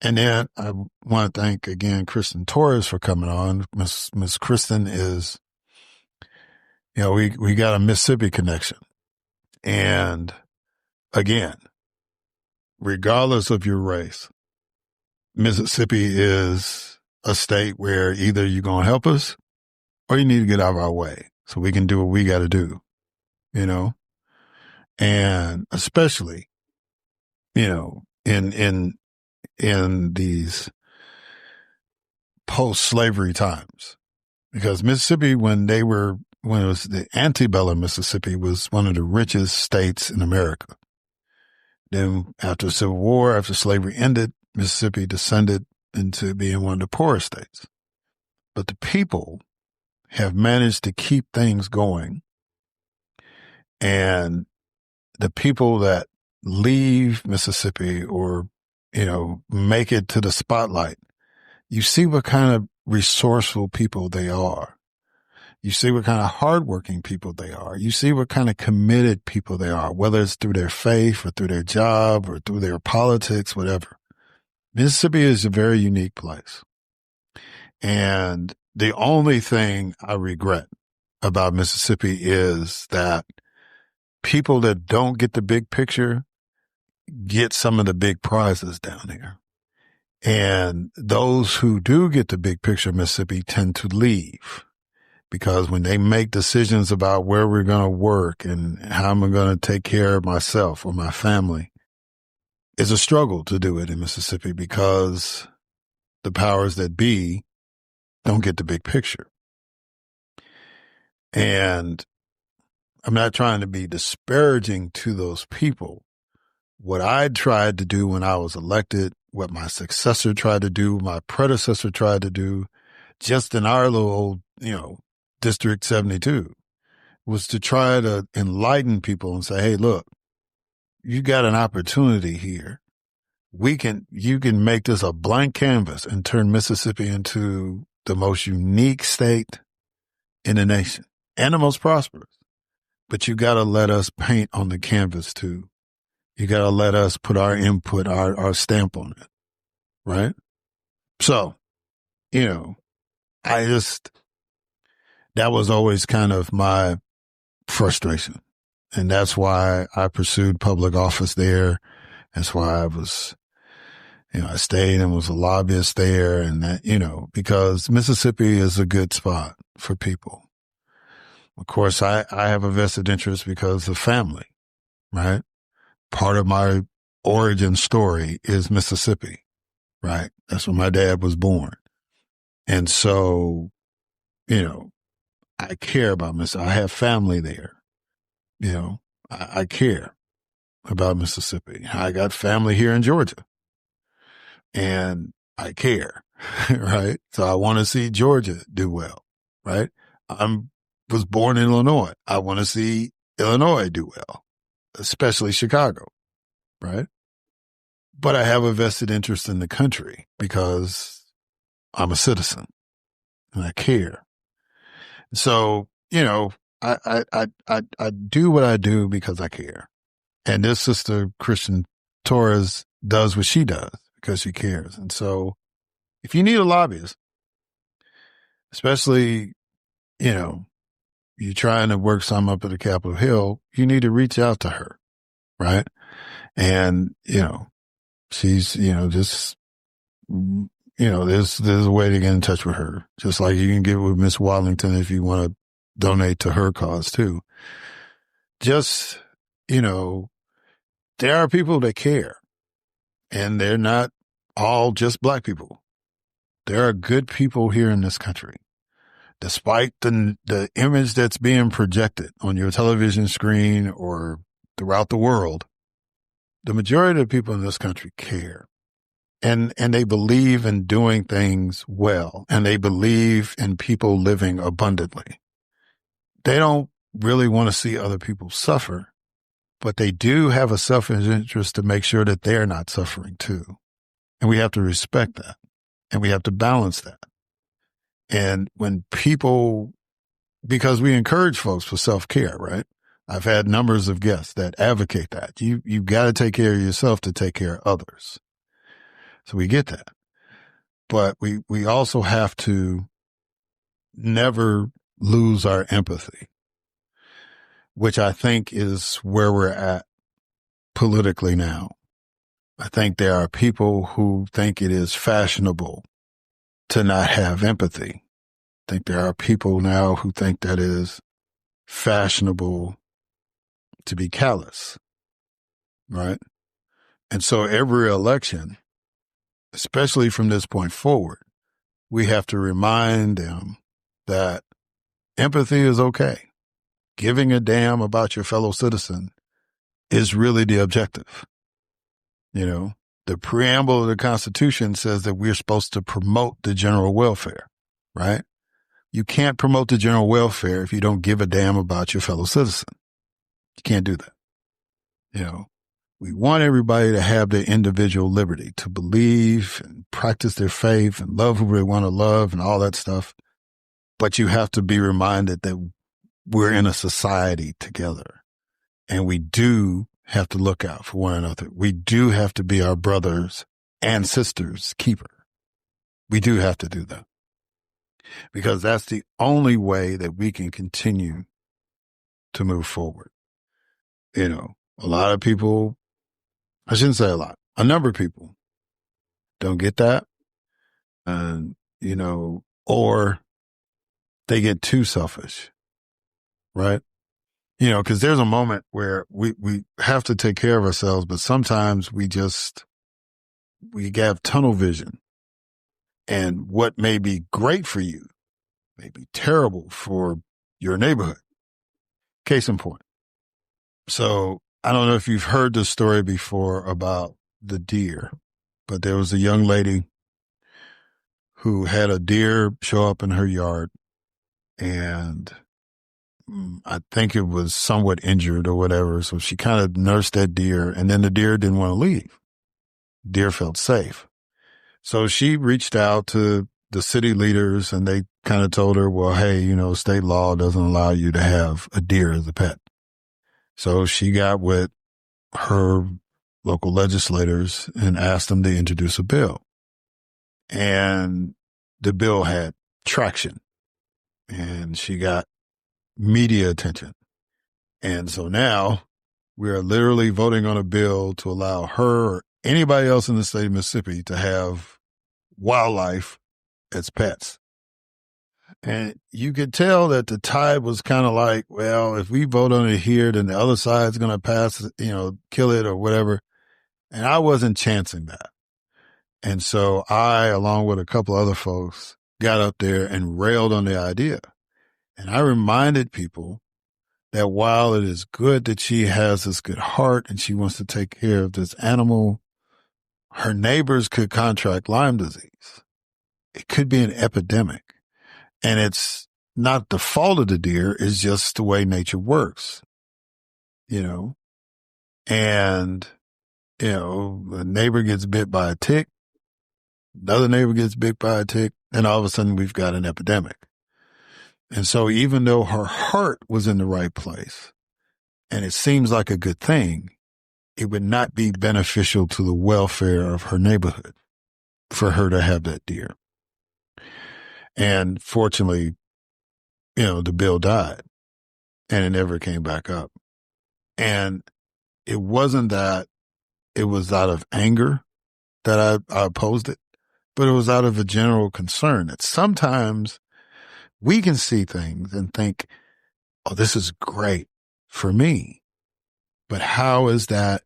And then I want to thank again Kristen Torres for coming on. Miss Kristen is, we got a Mississippi connection. And again, regardless of your race, Mississippi is a state where either you're going to help us or you need to get out of our way so we can do what we got to do, and especially, in these post-slavery times, because Mississippi, when it was the antebellum, Mississippi was one of the richest states in America. Then after the Civil War, after slavery ended, Mississippi descended into being one of the poorest states. But the people have managed to keep things going. And the people that leave Mississippi or, make it to the spotlight, you see what kind of resourceful people they are. You see what kind of hardworking people they are. You see what kind of committed people they are, whether it's through their faith or through their job or through their politics, whatever. Mississippi is a very unique place. And the only thing I regret about Mississippi is that people that don't get the big picture get some of the big prizes down here. And those who do get the big picture of Mississippi tend to leave. Because when they make decisions about where we're going to work and how I'm going to take care of myself or my family, it's a struggle to do it in Mississippi because the powers that be don't get the big picture. And I'm not trying to be disparaging to those people. What I tried to do when I was elected, what my successor tried to do, my predecessor tried to do, just in our little old, District 72, was to try to enlighten people and say, hey, look, you got an opportunity here. You can make this a blank canvas and turn Mississippi into the most unique state in the nation and the most prosperous. But you got to let us paint on the canvas too. You got to let us put our input, our stamp on it. Right? So, that was always kind of my frustration. And that's why I pursued public office there. That's why I was, I stayed and was a lobbyist there and that, because Mississippi is a good spot for people. Of course, I have a vested interest because of family, right? Part of my origin story is Mississippi, right? That's where my dad was born. And so, I care about Mississippi. I have family there. I care about Mississippi. I got family here in Georgia and I care, right? So I want to see Georgia do well, right? Was born in Illinois. I want to see Illinois do well, especially Chicago, right? But I have a vested interest in the country because I'm a citizen and I care. So, I do what I do because I care. And this sister, Kristen Torres, does what she does because she cares. And so if you need a lobbyist, especially, you're trying to work some up at the Capitol Hill, you need to reach out to her. Right. And, she's, just, there's a way to get in touch with her, just like you can get with Miss Wadlington if you want to donate to her cause too. Just, there are people that care and they're not all just black people. There are good people here in this country. Despite the image that's being projected on your television screen or throughout the world, the majority of the people in this country care. And they believe in doing things well, and they believe in people living abundantly. They don't really want to see other people suffer, but they do have a selfish interest to make sure that they're not suffering too. And we have to respect that, and we have to balance that. And when people, because we encourage folks for self-care, right? I've had numbers of guests that advocate that. You've got to take care of yourself to take care of others. So we get that. But we also have to never lose our empathy, which I think is where we're at politically now. I think there are people who think it is fashionable to not have empathy. I think there are people now who think that it is fashionable to be callous, right? And so every election, especially from this point forward, we have to remind them that empathy is okay. Giving a damn about your fellow citizen is really the objective. The preamble of the Constitution says that we're supposed to promote the general welfare, right? You can't promote the general welfare if you don't give a damn about your fellow citizen. You can't do that. We want everybody to have their individual liberty to believe and practice their faith and love who they want to love and all that stuff. But you have to be reminded that we're in a society together, and we do have to look out for one another. We do have to be our brothers and sisters' keeper. We do have to do that, because that's the only way that we can continue to move forward. You know, a lot of people, I shouldn't say a lot, a number of people don't get that. And, you know, or they get too selfish, right? You know, because there's a moment where we have to take care of ourselves, but sometimes we have tunnel vision, and what may be great for you may be terrible for your neighborhood. Case in point. So I don't know if you've heard this story before about the deer, but there was a young lady who had a deer show up in her yard, and I think it was somewhat injured or whatever. So she kind of nursed that deer, and then the deer didn't want to leave. Deer felt safe. So she reached out to the city leaders, and they kind of told her, well, hey, you know, state law doesn't allow you to have a deer as a pet. So she got with her local legislators and asked them to introduce a bill. And the bill had traction, and she got media attention. And so now we are literally voting on a bill to allow her or anybody else in the state of Mississippi to have wildlife as pets. And you could tell that the tide was kind of like, well, if we vote on it here, then the other side's going to pass, you know, kill it or whatever. And I wasn't chancing that. And so I, along with a couple other folks, got up there and railed on the idea. And I reminded people that while it is good that she has this good heart and she wants to take care of this animal, her neighbors could contract Lyme disease. It could be an epidemic. And it's not the fault of the deer, it's just the way nature works, you know. And, you know, a neighbor gets bit by a tick, another neighbor gets bit by a tick, and all of a sudden we've got an epidemic. And so even though her heart was in the right place, and it seems like a good thing, it would not be beneficial to the welfare of her neighborhood for her to have that deer. And fortunately, you know, the bill died and it never came back up. And it wasn't that it was out of anger that I opposed it, but it was out of a general concern that sometimes we can see things and think, oh, this is great for me. But how is that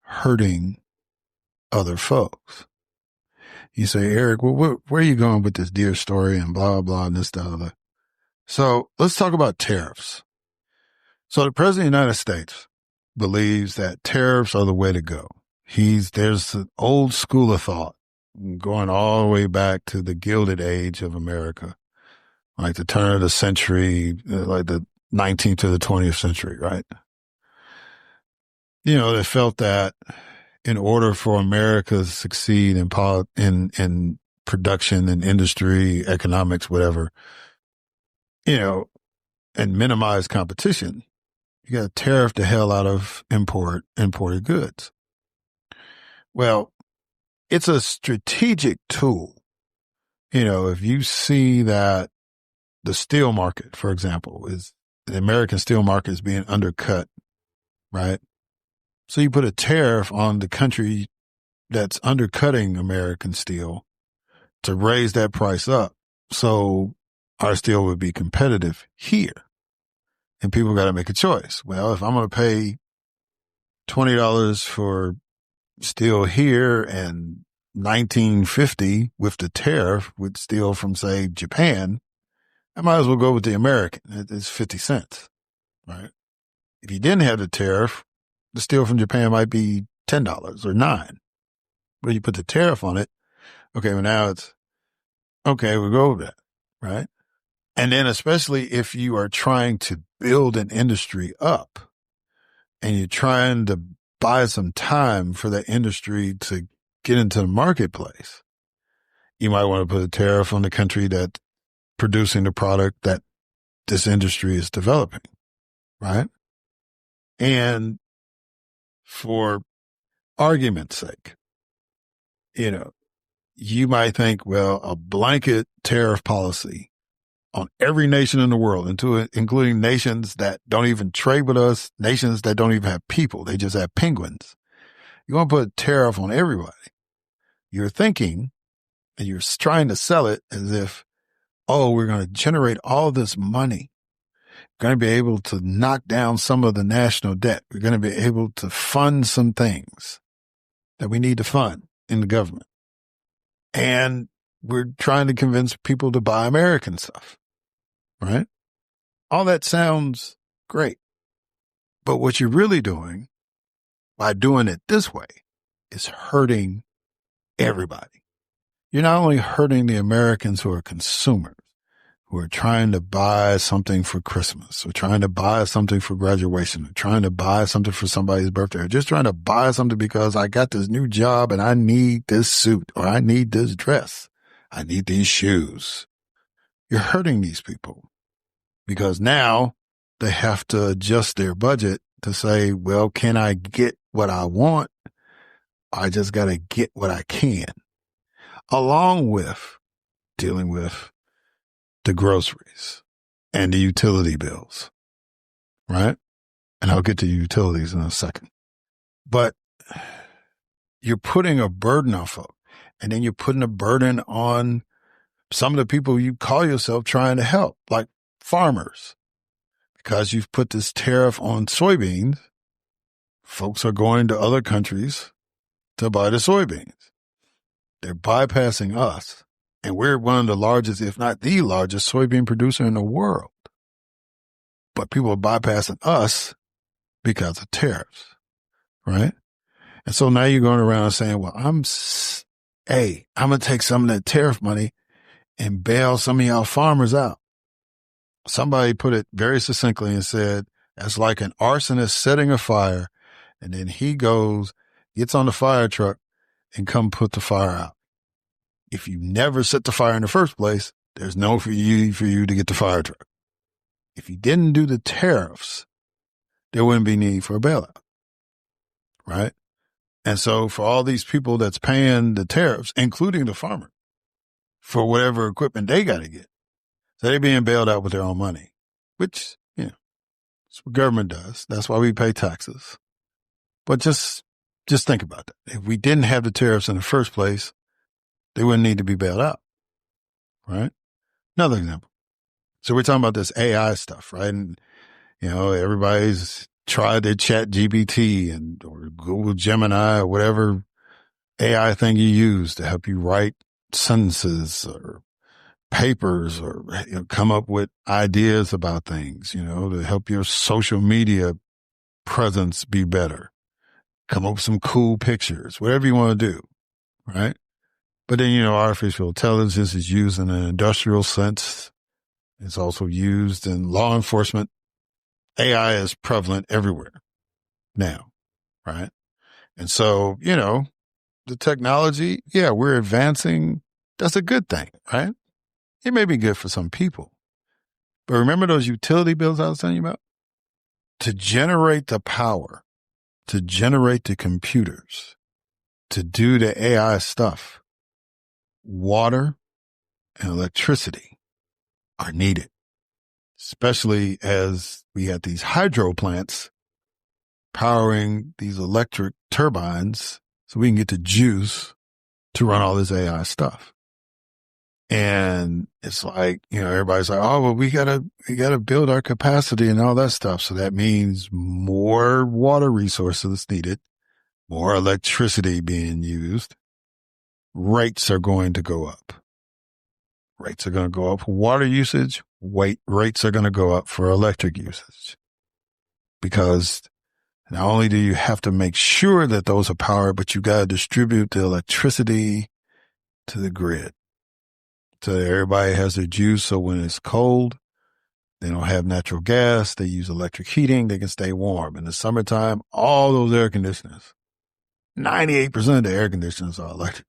hurting other folks? You say, Erik, well, where are you going with this deer story and blah, blah, and this, that, other. So let's talk about tariffs. So the president of the United States believes that tariffs are the way to go. There's an old school of thought going all the way back to the Gilded Age of America, like the turn of the century, like the 19th to the 20th century, right? You know, they felt that in order for America to succeed in production and industry, economics, whatever, you know, and minimize competition, you got to tariff the hell out of imported goods. Well, it's a strategic tool. You know, if you see that the steel market, for example, the American steel market is being undercut, right? So you put a tariff on the country that's undercutting American steel to raise that price up. So our steel would be competitive here. And people got to make a choice. Well, if I'm going to pay $20 for steel here and $19.50 with the tariff with steel from, say, Japan, I might as well go with the American. It's 50 cents, right? If you didn't have the tariff, the steel from Japan might be $10 or $9. But you put the tariff on it, okay, well now it's, okay, we'll go with that, right? And then especially if you are trying to build an industry up and you're trying to buy some time for that industry to get into the marketplace, you might want to put a tariff on the country that producing the product that this industry is developing, right? And for argument's sake, you might think, well, a blanket tariff policy on every nation in the world, including nations that don't even trade with us, nations that don't even have people. They just have penguins. You want to put a tariff on everybody. You're thinking, and you're trying to sell it as if, oh, we're going to generate all this money. We're going to be able to knock down some of the national debt. We're going to be able to fund some things that we need to fund in the government. And we're trying to convince people to buy American stuff, right? All that sounds great. But what you're really doing by doing it this way is hurting everybody. You're not only hurting the Americans who are consumers, who are trying to buy something for Christmas, or trying to buy something for graduation, or trying to buy something for somebody's birthday, or just trying to buy something because I got this new job and I need this suit, or I need this dress, I need these shoes. You're hurting these people because now they have to adjust their budget to say, well, can I get what I want? I just got to get what I can, along with dealing with the groceries and the utility bills, right? And I'll get to utilities in a second. But you're putting a burden on folks, and then you're putting a burden on some of the people you call yourself trying to help, like farmers. Because you've put this tariff on soybeans, folks are going to other countries to buy the soybeans. They're bypassing us. And we're one of the largest, if not the largest, soybean producer in the world. But people are bypassing us because of tariffs, right? And so now you're going around and saying, well, I'm going to take some of that tariff money and bail some of y'all farmers out. Somebody put it very succinctly and said, that's like an arsonist setting a fire, and then he gets on the fire truck and come put the fire out. If you never set the fire in the first place, there's no for you to get the fire truck. If you didn't do the tariffs, there wouldn't be need for a bailout, right? And so for all these people that's paying the tariffs, including the farmer, for whatever equipment they got to get, so they're being bailed out with their own money, which, that's what government does. That's why we pay taxes. But just think about that. If we didn't have the tariffs in the first place, they wouldn't need to be bailed out, right? Another example. So we're talking about this AI stuff, right? And, everybody's tried their Chat GPT or Google Gemini or whatever AI thing you use to help you write sentences or papers or come up with ideas about things, to help your social media presence be better. Come up with some cool pictures, whatever you want to do, right? But then, artificial intelligence is used in an industrial sense. It's also used in law enforcement. AI is prevalent everywhere now, right? And so, the technology, we're advancing. That's a good thing, right? It may be good for some people. But remember those utility bills I was telling you about? To generate the power, to generate the computers, to do the AI stuff, water and electricity are needed, especially as we have these hydro plants powering these electric turbines so we can get the juice to run all this AI stuff. And it's like, everybody's like, oh, well, we gotta build our capacity and all that stuff. So that means more water resources needed, more electricity being used. Rates are going to go up. Rates are going to go up for water usage. Rates are going to go up for electric usage. Because not only do you have to make sure that those are powered, but you got to distribute the electricity to the grid. So everybody has their juice. So when it's cold, they don't have natural gas. They use electric heating. They can stay warm. In the summertime, all those air conditioners, 98% of the air conditioners are electric.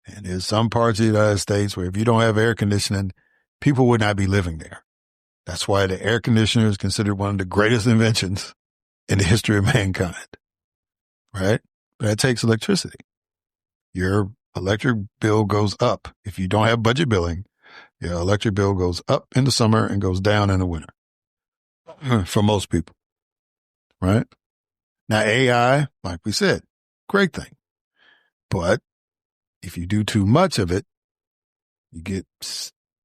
And there's some parts of the United States where if you don't have air conditioning, people would not be living there. That's why the air conditioner is considered one of the greatest inventions in the history of mankind, right? But that takes electricity. Your electric bill goes up. If you don't have budget billing, your electric bill goes up in the summer and goes down in the winter for most people, right? Now, AI, like we said, great thing. But if you do too much of it, you get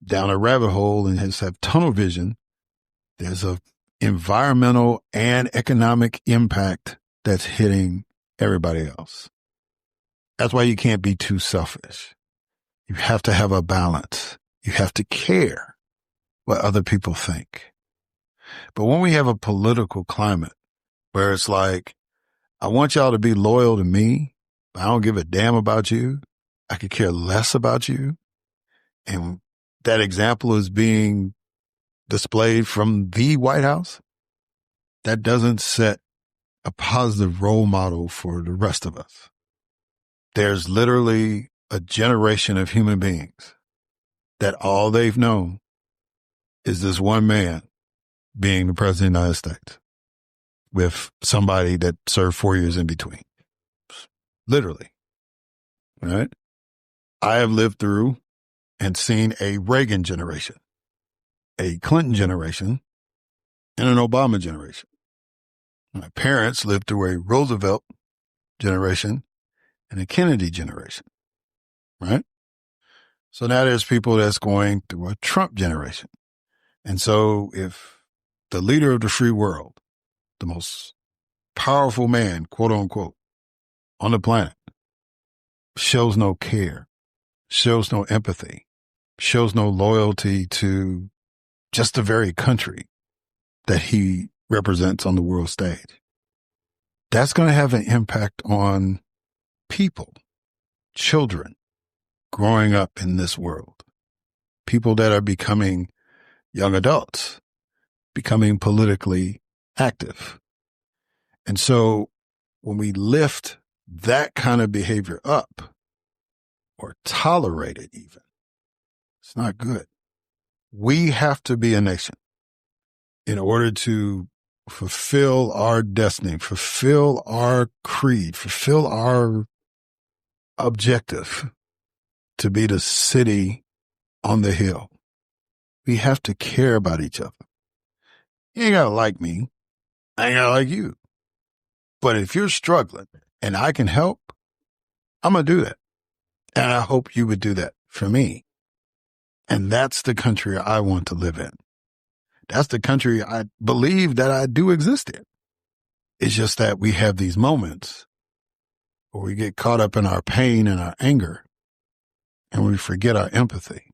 down a rabbit hole and just have tunnel vision. There's a environmental and economic impact that's hitting everybody else. That's why you can't be too selfish. You have to have a balance. You have to care what other people think. But when we have a political climate where it's like, I want y'all to be loyal to me, but I don't give a damn about you. I could care less about you. And that example is being displayed from the White House. That doesn't set a positive role model for the rest of us. There's literally a generation of human beings that all they've known is this one man being the president of the United States with somebody that served 4 years in between. Literally. Right? I have lived through and seen a Reagan generation, a Clinton generation, and an Obama generation. My parents lived through a Roosevelt generation and a Kennedy generation, right? So now there's people that's going through a Trump generation. And so if the leader of the free world, the most powerful man, quote unquote, on the planet, shows no care, shows no empathy, shows no loyalty to just the very country that he represents on the world stage, that's going to have an impact on people, children growing up in this world, people that are becoming young adults, becoming politically active. And so when we lift that kind of behavior up or tolerate it even, it's not good. We have to be a nation in order to fulfill our destiny, fulfill our creed, fulfill our objective to be the city on the hill. We have to care about each other. You ain't got to like me. I ain't got to like you. But if you're struggling and I can help, I'm going to do that. And I hope you would do that for me. And that's the country I want to live in. That's the country I believe that I do exist in. It's just that we have these moments where we get caught up in our pain and our anger, and we forget our empathy,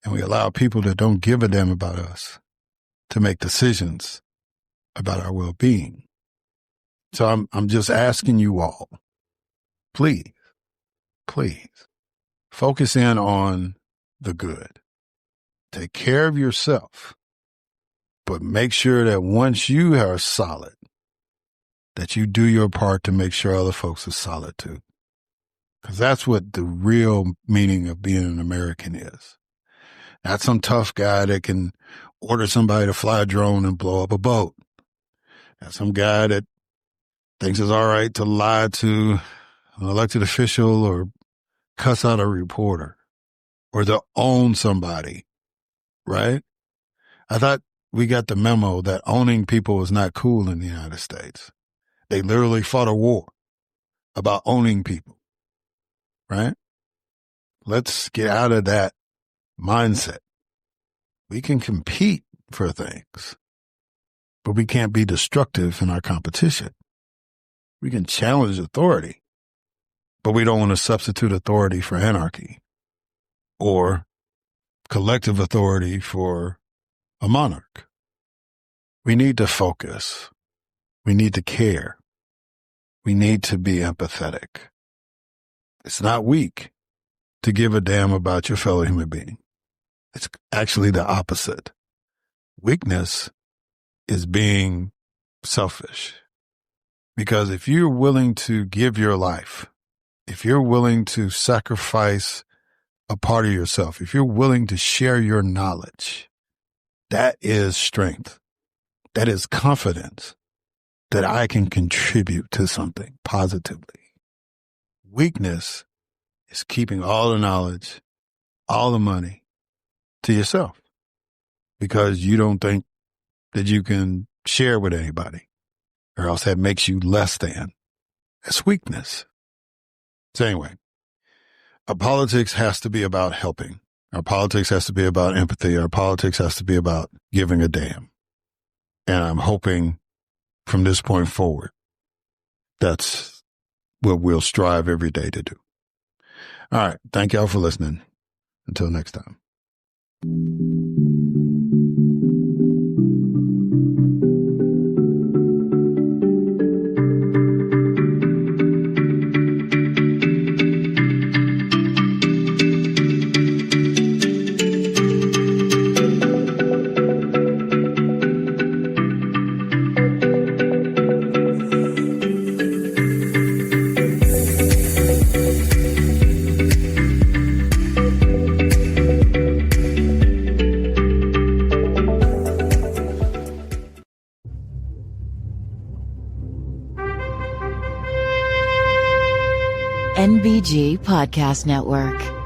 and we allow people that don't give a damn about us to make decisions about our well-being. So I'm just asking you all, please, focus in on the good. Take care of yourself, but make sure that once you are solid, that you do your part to make sure other folks are solid too. Because that's what the real meaning of being an American is. Not some tough guy that can order somebody to fly a drone and blow up a boat. Not some guy that thinks it's all right to lie to an elected official or cuss out a reporter or to own somebody, right? I thought we got the memo that owning people is not cool in the United States. They literally fought a war about owning people, right? Let's get out of that mindset. We can compete for things, but we can't be destructive in our competition. We can challenge authority, but we don't want to substitute authority for anarchy or collective authority for a monarch. We need to focus. We need to care. We need to be empathetic. It's not weak to give a damn about your fellow human being. It's actually the opposite. Weakness is being selfish. Because if you're willing to give your life, if you're willing to sacrifice a part of yourself, if you're willing to share your knowledge, that is strength. That is confidence that I can contribute to something positively. Weakness is keeping all the knowledge, all the money to yourself because you don't think that you can share with anybody, or else that makes you less than. That's weakness. So anyway, our politics has to be about helping. Our politics has to be about empathy. Our politics has to be about giving a damn. And I'm hoping from this point forward, that's what we'll strive every day to do. All right. Thank y'all for listening. Until next time. NBG Podcast Network.